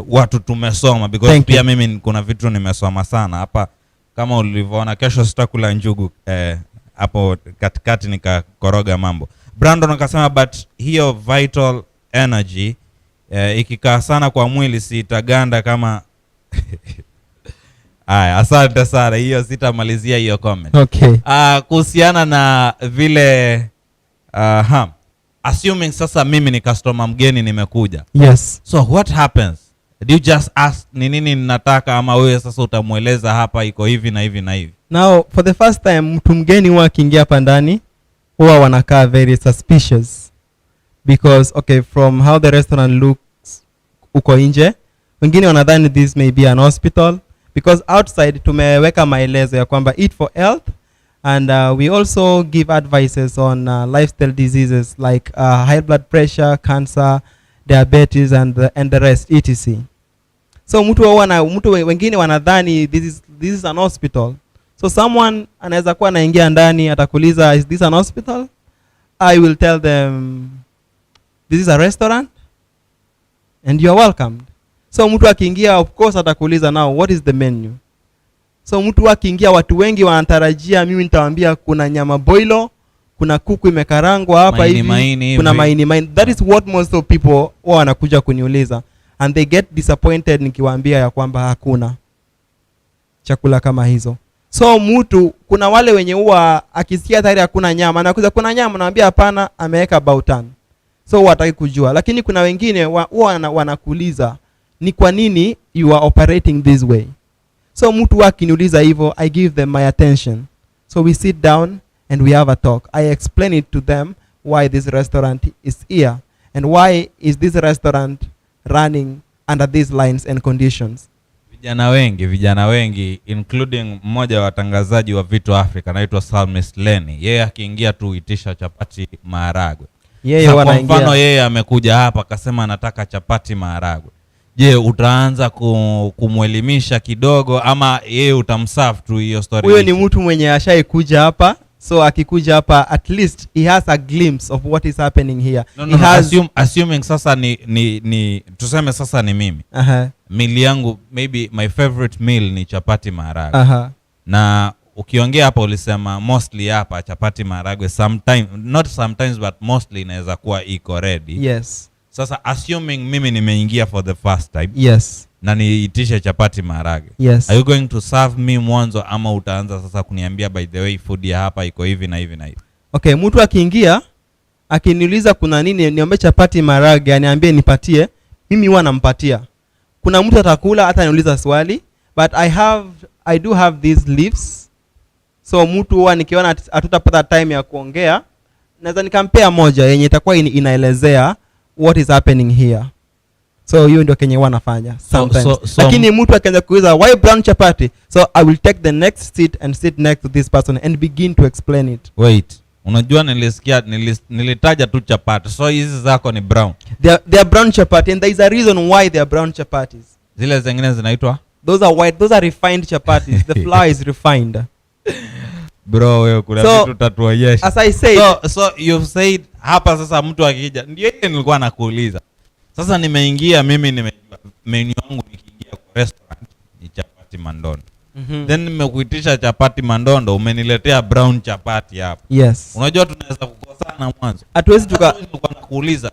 watu tumesoma, because pia mimi kuna vitu nimesoma sana hapa, kama ulivyoona. Kesho sitakula njugu hapo katikati nikakoroga mambo. Brandon akasema but hiyo vital energy ikikaa sana kwa mwili si itaganda kama Aya, asante sana. Hiyo sitamalizia hiyo comment. Okay. Kuhusiana na vile assuming sasa mimi ni customer mgeni nimekuja. Yes. So what happens? Do you just ask ni nini ninataka, ama wewe sasa utamueleza hapa iko hivi na hivi na hivi? Now for the first time mtu mgeni huwa akiingia hapa ndani huwa wanakaa very suspicious because okay, from how the restaurant looks uko nje, wengine wanadhani this may be an hospital because outside tumeweka maelezo ya kwamba eat for health, and we also give advices on lifestyle diseases like high blood pressure, cancer, diabetes and the rest etc. So mtu wengine wanadhani this is an hospital. So someone anaweza kuwa anaingia ndani atakuuliza, is this an hospital? I will tell them this is a restaurant and you are welcomed. So mtu akiingia of course atakuuliza now what is the menu. So mtu akiingia, watu wengi wanatarajia mimi nitawaambia kuna nyama boilo, kuna kuku imekarangwa hapa hivi, kuna maini. That is what most of people wanakuja kuniuliza, and they get disappointed nikiwaambia ya kwamba hakuna chakula kama hizo. So mtu, kuna wale wenye huwa akisikia tayari hakuna nyama anakuza kuna nyama, naambia hapana, ameweka bautan. So wataki kujua, lakini kuna wengine wanakuuliza ni kwa nini you are operating this way. So mtu akiniuliza hivyo, I give them my attention. So we sit down and we have a talk. I explain it to them why this restaurant is here and why is this restaurant running under these lines and conditions. Vijana wengi including mmoja wa watangazaji wa Vito Africa anaitwa Salmis Lenny. Yeye akiingia tu itisha chapati maharagwe. Kwa mfano yeye amekuja hapa akasema anataka chapati maharagwe. Je, utaanza kumwelimisha kidogo ama yeye utamserve tu hiyo story? Huyo ni mtu mwenye ashaikuja hapa, so akikuja hapa at least he has a glimpse of what is happening here. Assuming sasa ni tuseme sasa ni mimi. Meal yangu, maybe my favorite meal ni chapati maharagwe. Na ukiongea hapa ulisema mostly hapa chapati maharagwe not sometimes but mostly inaweza kuwa iko ready. Yes. Sasa assuming mimi nimeingia for the first time. Yes. Na niitishe chapati maharagwe. Yes. Are you going to serve me mwanzo ama utaanza sasa kuniambia by the way food ya hapa iko hivi na hivi na hivi? Okay, mtu akiingia akiniuliza kuna nini, niombe chapati maharagwe, aniambie nipatie, mimi huwa nampatia. Kuna mtu atakula hata niuliza swali, but I do have these leaves. So mtu huwa nikiona hatutapata time ya kuongea, naweza nikampea moja yenye itakuwa inaelezea what is happening here. So hiyo ndio kenye wanafanya sometimes. Lakini mtu akaanza kuuliza why brown chapati, so I will take the next seat and sit next to this person and begin to explain it. Wait, unajua nilitaja tu chapati, so hizi zako ni brown? They are brown chapati, and there is a reason why they are brown chapatis. Zile zingine zinaitwa? Those are white, those are refined chapatis. The flour is refined. Bro, wewe kuna vitu tatuonyesha. As I said, so you've said hapa sasa mtu akija, ndio ile nilikuwa nakuuliza. Sasa nimeingia mimi, nimejua menu yangu nikiingia kwa restaurant ni chapati mandondo. Then nimekuitisha chapati mandondo, umeniletea brown chapati hapa. Yes. Unajua tunaweza kukosana mwanzo. Hatuwezi nilikuwa nakuuliza,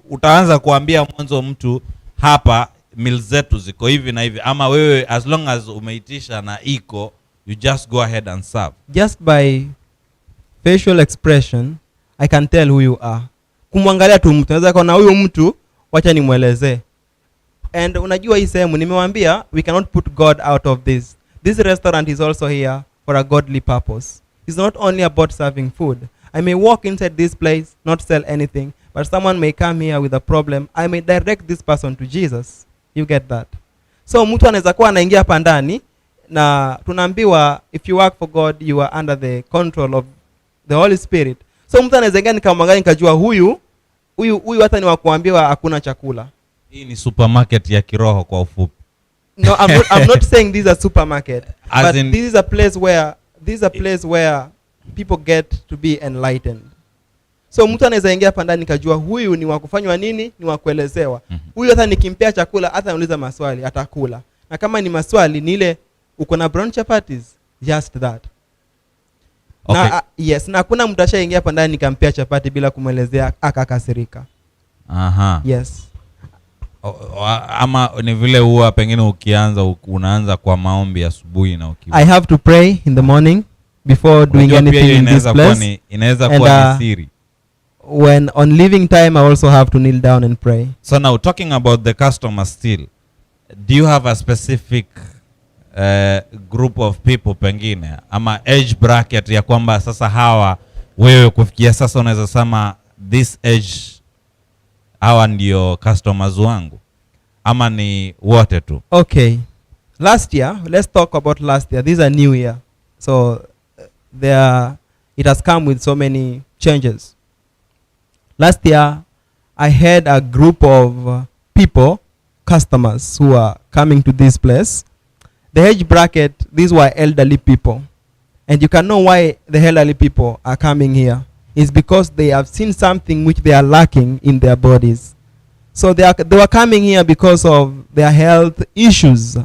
utaanza kuambia mwanzo mtu hapa meal zetu ziko hivi na hivi, ama wewe as long as umeitisha na iko, you just go ahead and serve? Just by facial expression I can tell who you are. Kumwangalia tu mtu naweza kuona huyu mtu, wacha nimuelezee. And unajua hii sehemu nimewaambia we cannot put God out of this. This restaurant is also here for a godly purpose. It's not only about serving food. I may walk inside this place, not sell anything, but someone may come here with a problem. I may direct this person to Jesus. You get that? So mtu anaweza kuwa anaingia hapa ndani na tunaambiwa if you work for God you are under the control of the Holy Spirit. So mtu anaweza ingia nikamwangalia nikajua huyu hata ni wa kuambiwa hakuna chakula. Hii ni supermarket ya kiroho kwa ufupi. No, I'm not saying this is a supermarket. But this is a place where people get to be enlightened. So mtu anaweza ingia hapa ndani nikajua huyu ni wa kufanywa nini, ni wa kuelezewa. Huyu hata nikimpea chakula hata niuliza maswali atakula. Na kama ni maswali ni ile uko na brown chapatis, just that. Okay. Na yes, na kuna mtu ashaingia hapa ndani nikampea chapati bila kumuelezea akakasirika. Yes. Ama ni vile huwa pengine unaanza kwa maombi asubuhi na ukiwa. I have to pray in the morning before doing anything in this place. Inaweza kuwa ni siri. When on leaving time I also have to kneel down and pray. So now talking about the customer still. do you have a specific group of people pengine ama age bracket ya kwamba sasa hawa wewe kufikia sasa unaweza sema this age hawa ndio customers wangu ama ni wote tu? Okay, last year, let's talk about last year. This is a new year, so it has come with so many changes. Last year I had a group of people, customers, who are coming to this place. The age bracket, these were elderly people, and you can know why the elderly people are coming here. Is because they have seen something which they are lacking in their bodies. So they were coming here because of their health issues.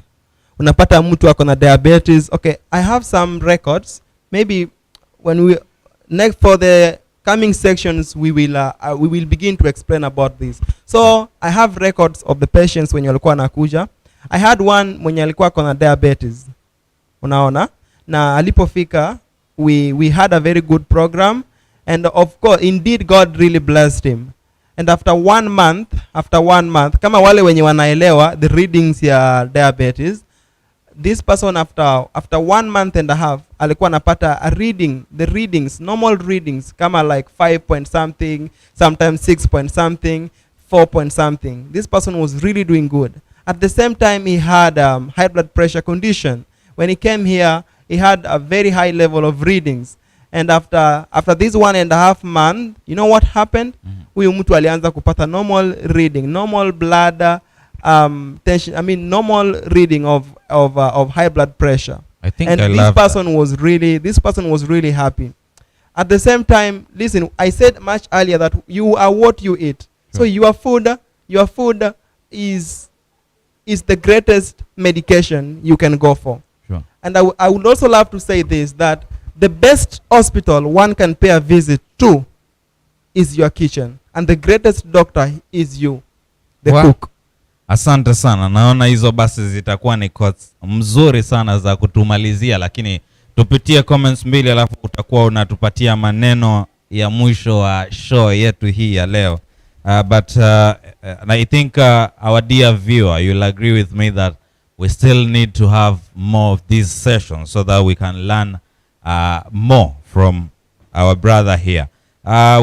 Unapata mtu ako na diabetes. Okay, I have some records. Maybe when we next for the coming sections we will begin to explain about this. So I have records of the patients when walikuwa nakuja. I had one mwenye alikuwa ako na diabetes. Unaona? Na alipofika we had a very good program, and of course indeed God really blessed him. And after 1 month, kama wale wenye wanaelewa the readings ya diabetes, this person after 1 month and a half alikuwa anapata a reading, the readings, normal readings kama like 5 point something, sometimes 6 point something, 4 point something. This person was really doing good. At the same time he had high blood pressure condition. When he came here he had a very high level of readings. And after this 1.5 month, you know what happened? Huyu mtu alianza kupata normal reading, normal blood tension, I mean normal reading of high blood pressure. I think and I this love person that. this person was really happy. At the same time, listen, I said much earlier that you are what you eat. Sure. So your food is the greatest medication you can go for. Sure. And I would also love to say this, that the best hospital one can pay a visit to is your kitchen, and the greatest doctor is you, the cook. Asante sana. Naona hizo basi zitakuwa ni quotes mzuri sana za kutumalizia, lakini tupitie comments mbili alafu utakuwa unatupatia maneno ya mwisho wa show yetu hii ya leo. But I think our dear viewer, you'll agree with me that we still need to have more of these sessions so that we can learn more from our brother here.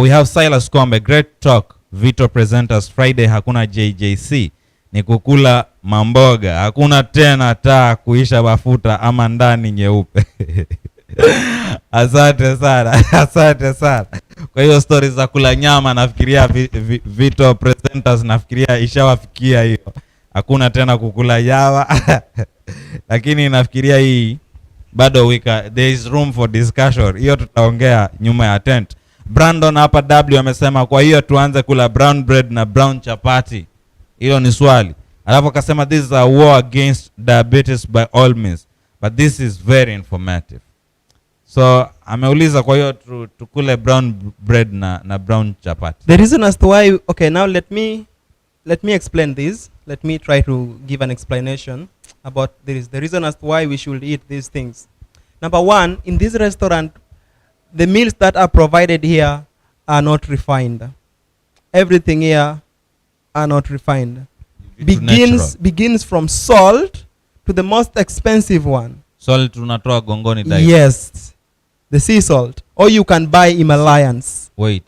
We have Silas Kombe, great talk. Vito presenters Friday, hakuna JJC, ni kukula mamboga, hakuna tena taa kuisha mafuta ama ndani nyeupe. Asante sana, asante sana. Kwa hiyo stories za kula nyama nafikiria Vito presenters nafikiria ishawafikia hiyo. Hakuna tena kukula nyama. Lakini nafikiria hii bado there is room for discussion. Hiyo tutaongea nyuma ya tent. Brandon hapa W amesema kwa hiyo tuanze kula brown bread na brown chapati. Hilo ni swali. Alafu akasema this is a war against diabetes by all means, but this is very informative. So ameuliza kwa hiyo tukule brown bread na brown chapati. The reason as to why, okay, now let me explain this. Let me try to give an explanation about this. The reason as to why we should eat these things. Number one, in this restaurant, the meals that are provided here are not refined. Everything here are not refined. Begins from salt to the most expensive one. Salt unatoa gongoni direct. Yes, the sea salt. Or you can buy Himalayans. Wait.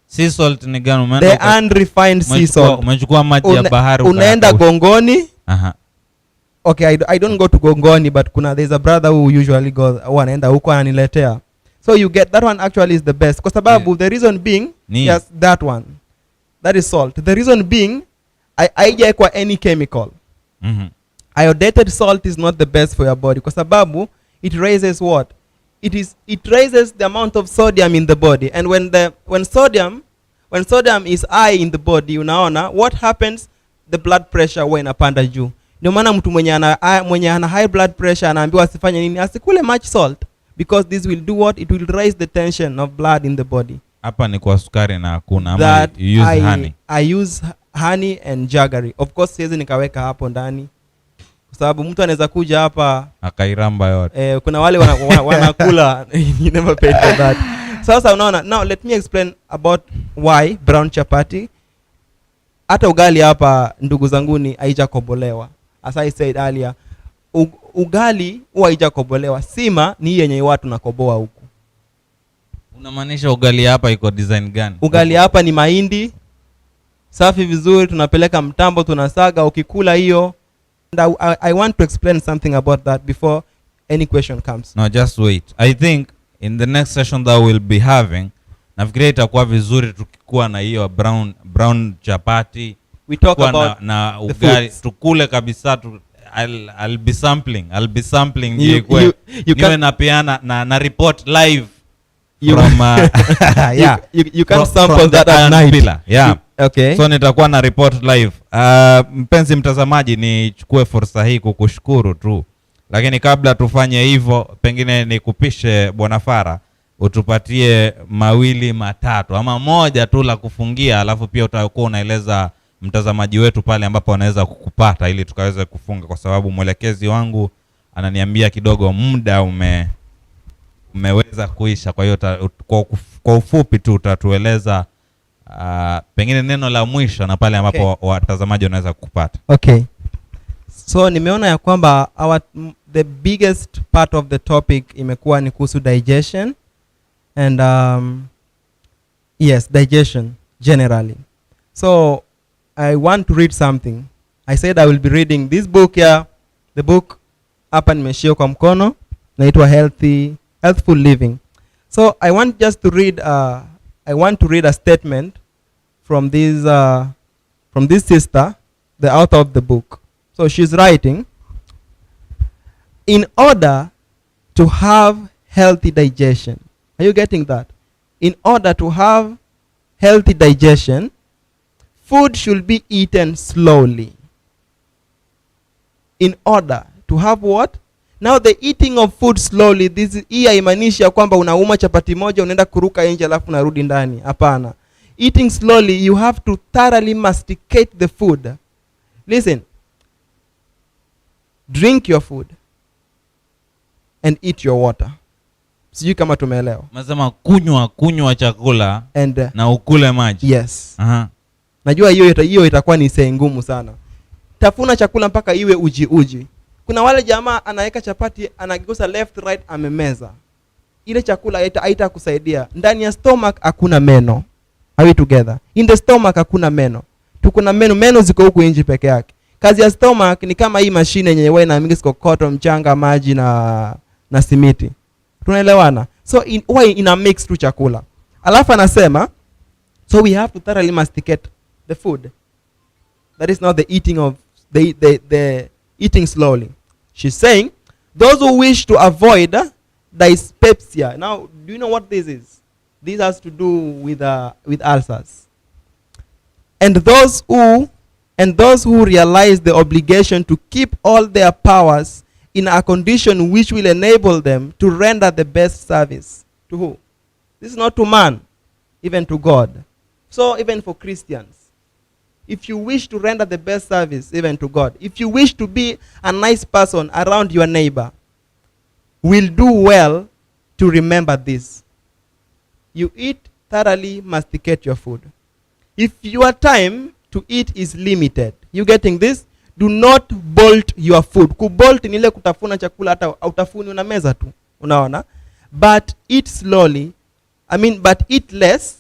Sea salt ni gani? The unrefined sea salt. Umechukua maji ya bahari unaenda gongoni. Aha. Okay, I don't go to gongoni, but there's a brother who usually goes, anaenda huko ananiletea. So you get that one actually is the best. Kwa sababu the reason being, yes, that one. That is salt. The reason being, haijaekwa any chemical. Iodated salt is not the best for your body. Kwa sababu it raises what? It raises the amount of sodium in the body. And when sodium is high in the body, unaona, what happens? The blood pressure huwa inapanda juu. Ndio maana mtu mwenye ana high blood pressure anaambiwa asifanye nini? Asikule much salt, because this will do what? It will raise the tension of blood in the body. Hapa ni kwa sukari na hakuna, ama you use honey? I use honey and jaggery. Of course siwezi nikaweka hapo ndani, kwa sababu mtu anaweza kuja hapa akairamba yote. Kuna wale wanakula you never paid for that. Sasa unaona, now let me explain about why brown chapati. Hata ugali hapa ndugu zanguni haijakobolewa. as I said earlier, ugali huwa haijakobolewa. Sima ni yenye watu nakoboa huku. Unamaanisha ugali hapa iko design gani? Ugali hapa ni mahindi safi vizuri, tunapeleka mtambo, tunasaga, ukikula hiyo. And I want to explain something about that before any question comes. No, just wait. I think in the next session that we'll be having, nafikiri itakuwa vizuri tukikuwa na hiyo brown chapati. We talk about na ugali, tukule kabisa. I'll be sampling. Niwe napeana na report live from yeah. You can sample that at night. Yeah. Okay. So nitakuwa na report live. Mpenzi mtazamaji, nichukue fursa hii kukushukuru tu. Lakini kabla tufanye hivyo, pengine nikupishe Bwana Fara, utupatie mawili matatu ama moja tu la kufungia, alafu pia utakuwa unaeleza mtazamaji wetu pale ambapo anaweza kukupata ili tukaweze kufunga, kwa sababu mwelekezi wangu ananiambia kidogo muda umeweza kuisha. Kwa hiyo kwa ufupi tu utatueleza pengine neno la mwisho na pale ambapo watazamaji wanaweza kukupata. Okay. So nimeona ya kwamba the biggest part of the topic imekuwa ni kuhusu digestion and yes, digestion generally. So I want to read something. I said I will be reading this book here. The book hapa nimeshia kwa mkono, inaitwa Healthful Living. So I want just to read a statement from this sister, the author of the book. So she's writing, in order to have healthy digestion. Are you getting that? In order to have healthy digestion, food should be eaten slowly. In order to have what? Now the eating of food slowly, hii haimaanisha kwamba unauma chapati moja unaenda kuruka nje alafu unarudi ndani. Hapana. Eating slowly, you have to thoroughly masticate the food. Listen. Drink your food and eat your water. Sijui kama tumeelewa. Unasema kunywa chakula and na ukule maji. Yes. Aha. Najua hiyo itakuwa ni sei ngumu sana. Tafuna chakula mpaka iwe uji. Kuna wale jamaa anaweka chapati anageuza left right amemeza. Ile chakula haitakusaidia. Ndani ya stomach hakuna meno. Are we together? In the stomach hakuna meno. Tuko na meno ziko huku nje peke yake. Kazi ya stomach ni kama hii mashine yenye wewe na mix kokoto, mchanga, maji na simiti. Tunaelewana? So ina mix tu chakula. Alafu anasema, so we have to thoroughly masticate the food. That is not the eating of the eating slowly. She's saying, those who wish to avoid dyspepsia. Now, do you know what this is? This has to do with ulcers. And those who realize the obligation to keep all their powers in a condition which will enable them to render the best service. To who? This is not to man, even to God. So even for Christians, if you wish to render the best service even to God, if you wish to be a nice person around your neighbor, will do well to remember this. You eat thoroughly, masticate your food. If your time to eat is limited, you getting this? Do not bolt your food. Kubolt ni ile kutafuna chakula hata utafuni una meza tu. Unaona? But eat slowly. But eat less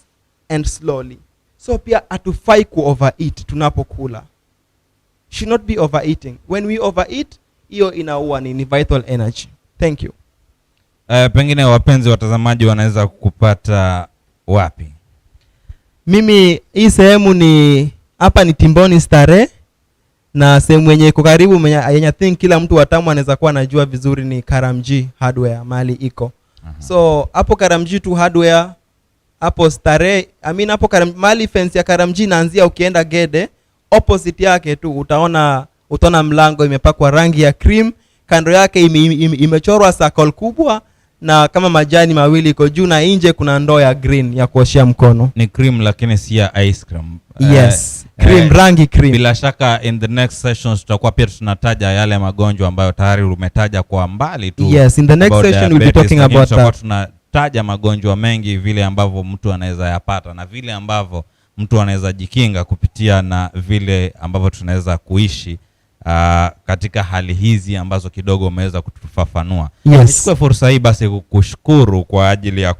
and slowly. So pia hatufai ku overeat tunapokula. Should not be overeating. When we overeat, hiyo inaua ni vital energy. Thank you. Pengine wapenzi watazamaji wanaweza kukupata wapi? Mimi hii sehemu ni hapa ni Timboni Starehe, na sehemu yenye iko karibu yenye I think kila mtu watamu anaweza kuwa anajua vizuri ni Karamji Hardware mahali iko. So hapo Karamji tu Hardware, hapo Starehe, hapo mahali fence ya Karamji inaanzia ukienda Gede, opposite yake tu utaona mlango imepakwa rangi ya cream, kando yake imechorwa circle kubwa na kama majani mawili iko juu, na nje kuna ndoo ya green ya kuoshia mkono. Ni cream lakini si ya ice cream. Yes, cream, rangi cream. Bila shaka in the next sessions tutakuwa pia tunataja yale magonjwa ambayo tayari umetaja kwa mbali tu. Yes, in the next session we'll be talking about that. Tunataja magonjwa mengi, vile ambavyo mtu anaweza yapata na vile ambavyo mtu anaweza jikinga kupitia, na vile ambavyo tunaweza kuishi katika hali hizi ambazo kidogo umeweza kutufafanua. Yes. Nichukue fursa hii basi kukushukuru kwa ajili ya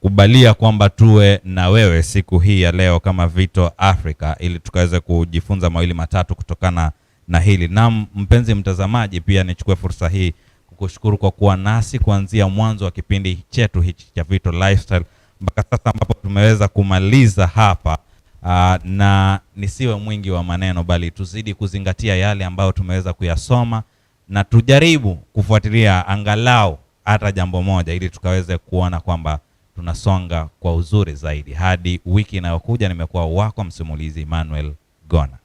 kubalia kwamba tuwe na wewe siku hii ya leo kama Vito Africa, ili tukaweze kujifunza mawili matatu kutokana na hili. Na mpenzi mtazamaji, pia nichukue fursa hii kukushukuru kwa kuwa nasi kuanzia mwanzo wa kipindi chetu hichi cha Vito Lifestyle mpaka sasa ambapo tumeweza kumaliza hapa. Na nisiwe mwingi wa maneno, bali tuzidi kuzingatia yale ambayo tumeweza kuyasoma na tujaribu kufuatilia angalau hata jambo moja, ili tukaweze kuona kwamba tunasonga kwa uzuri zaidi. Hadi wiki inayokuja, nimekuwa wako msimulizi Emmanuel Gona.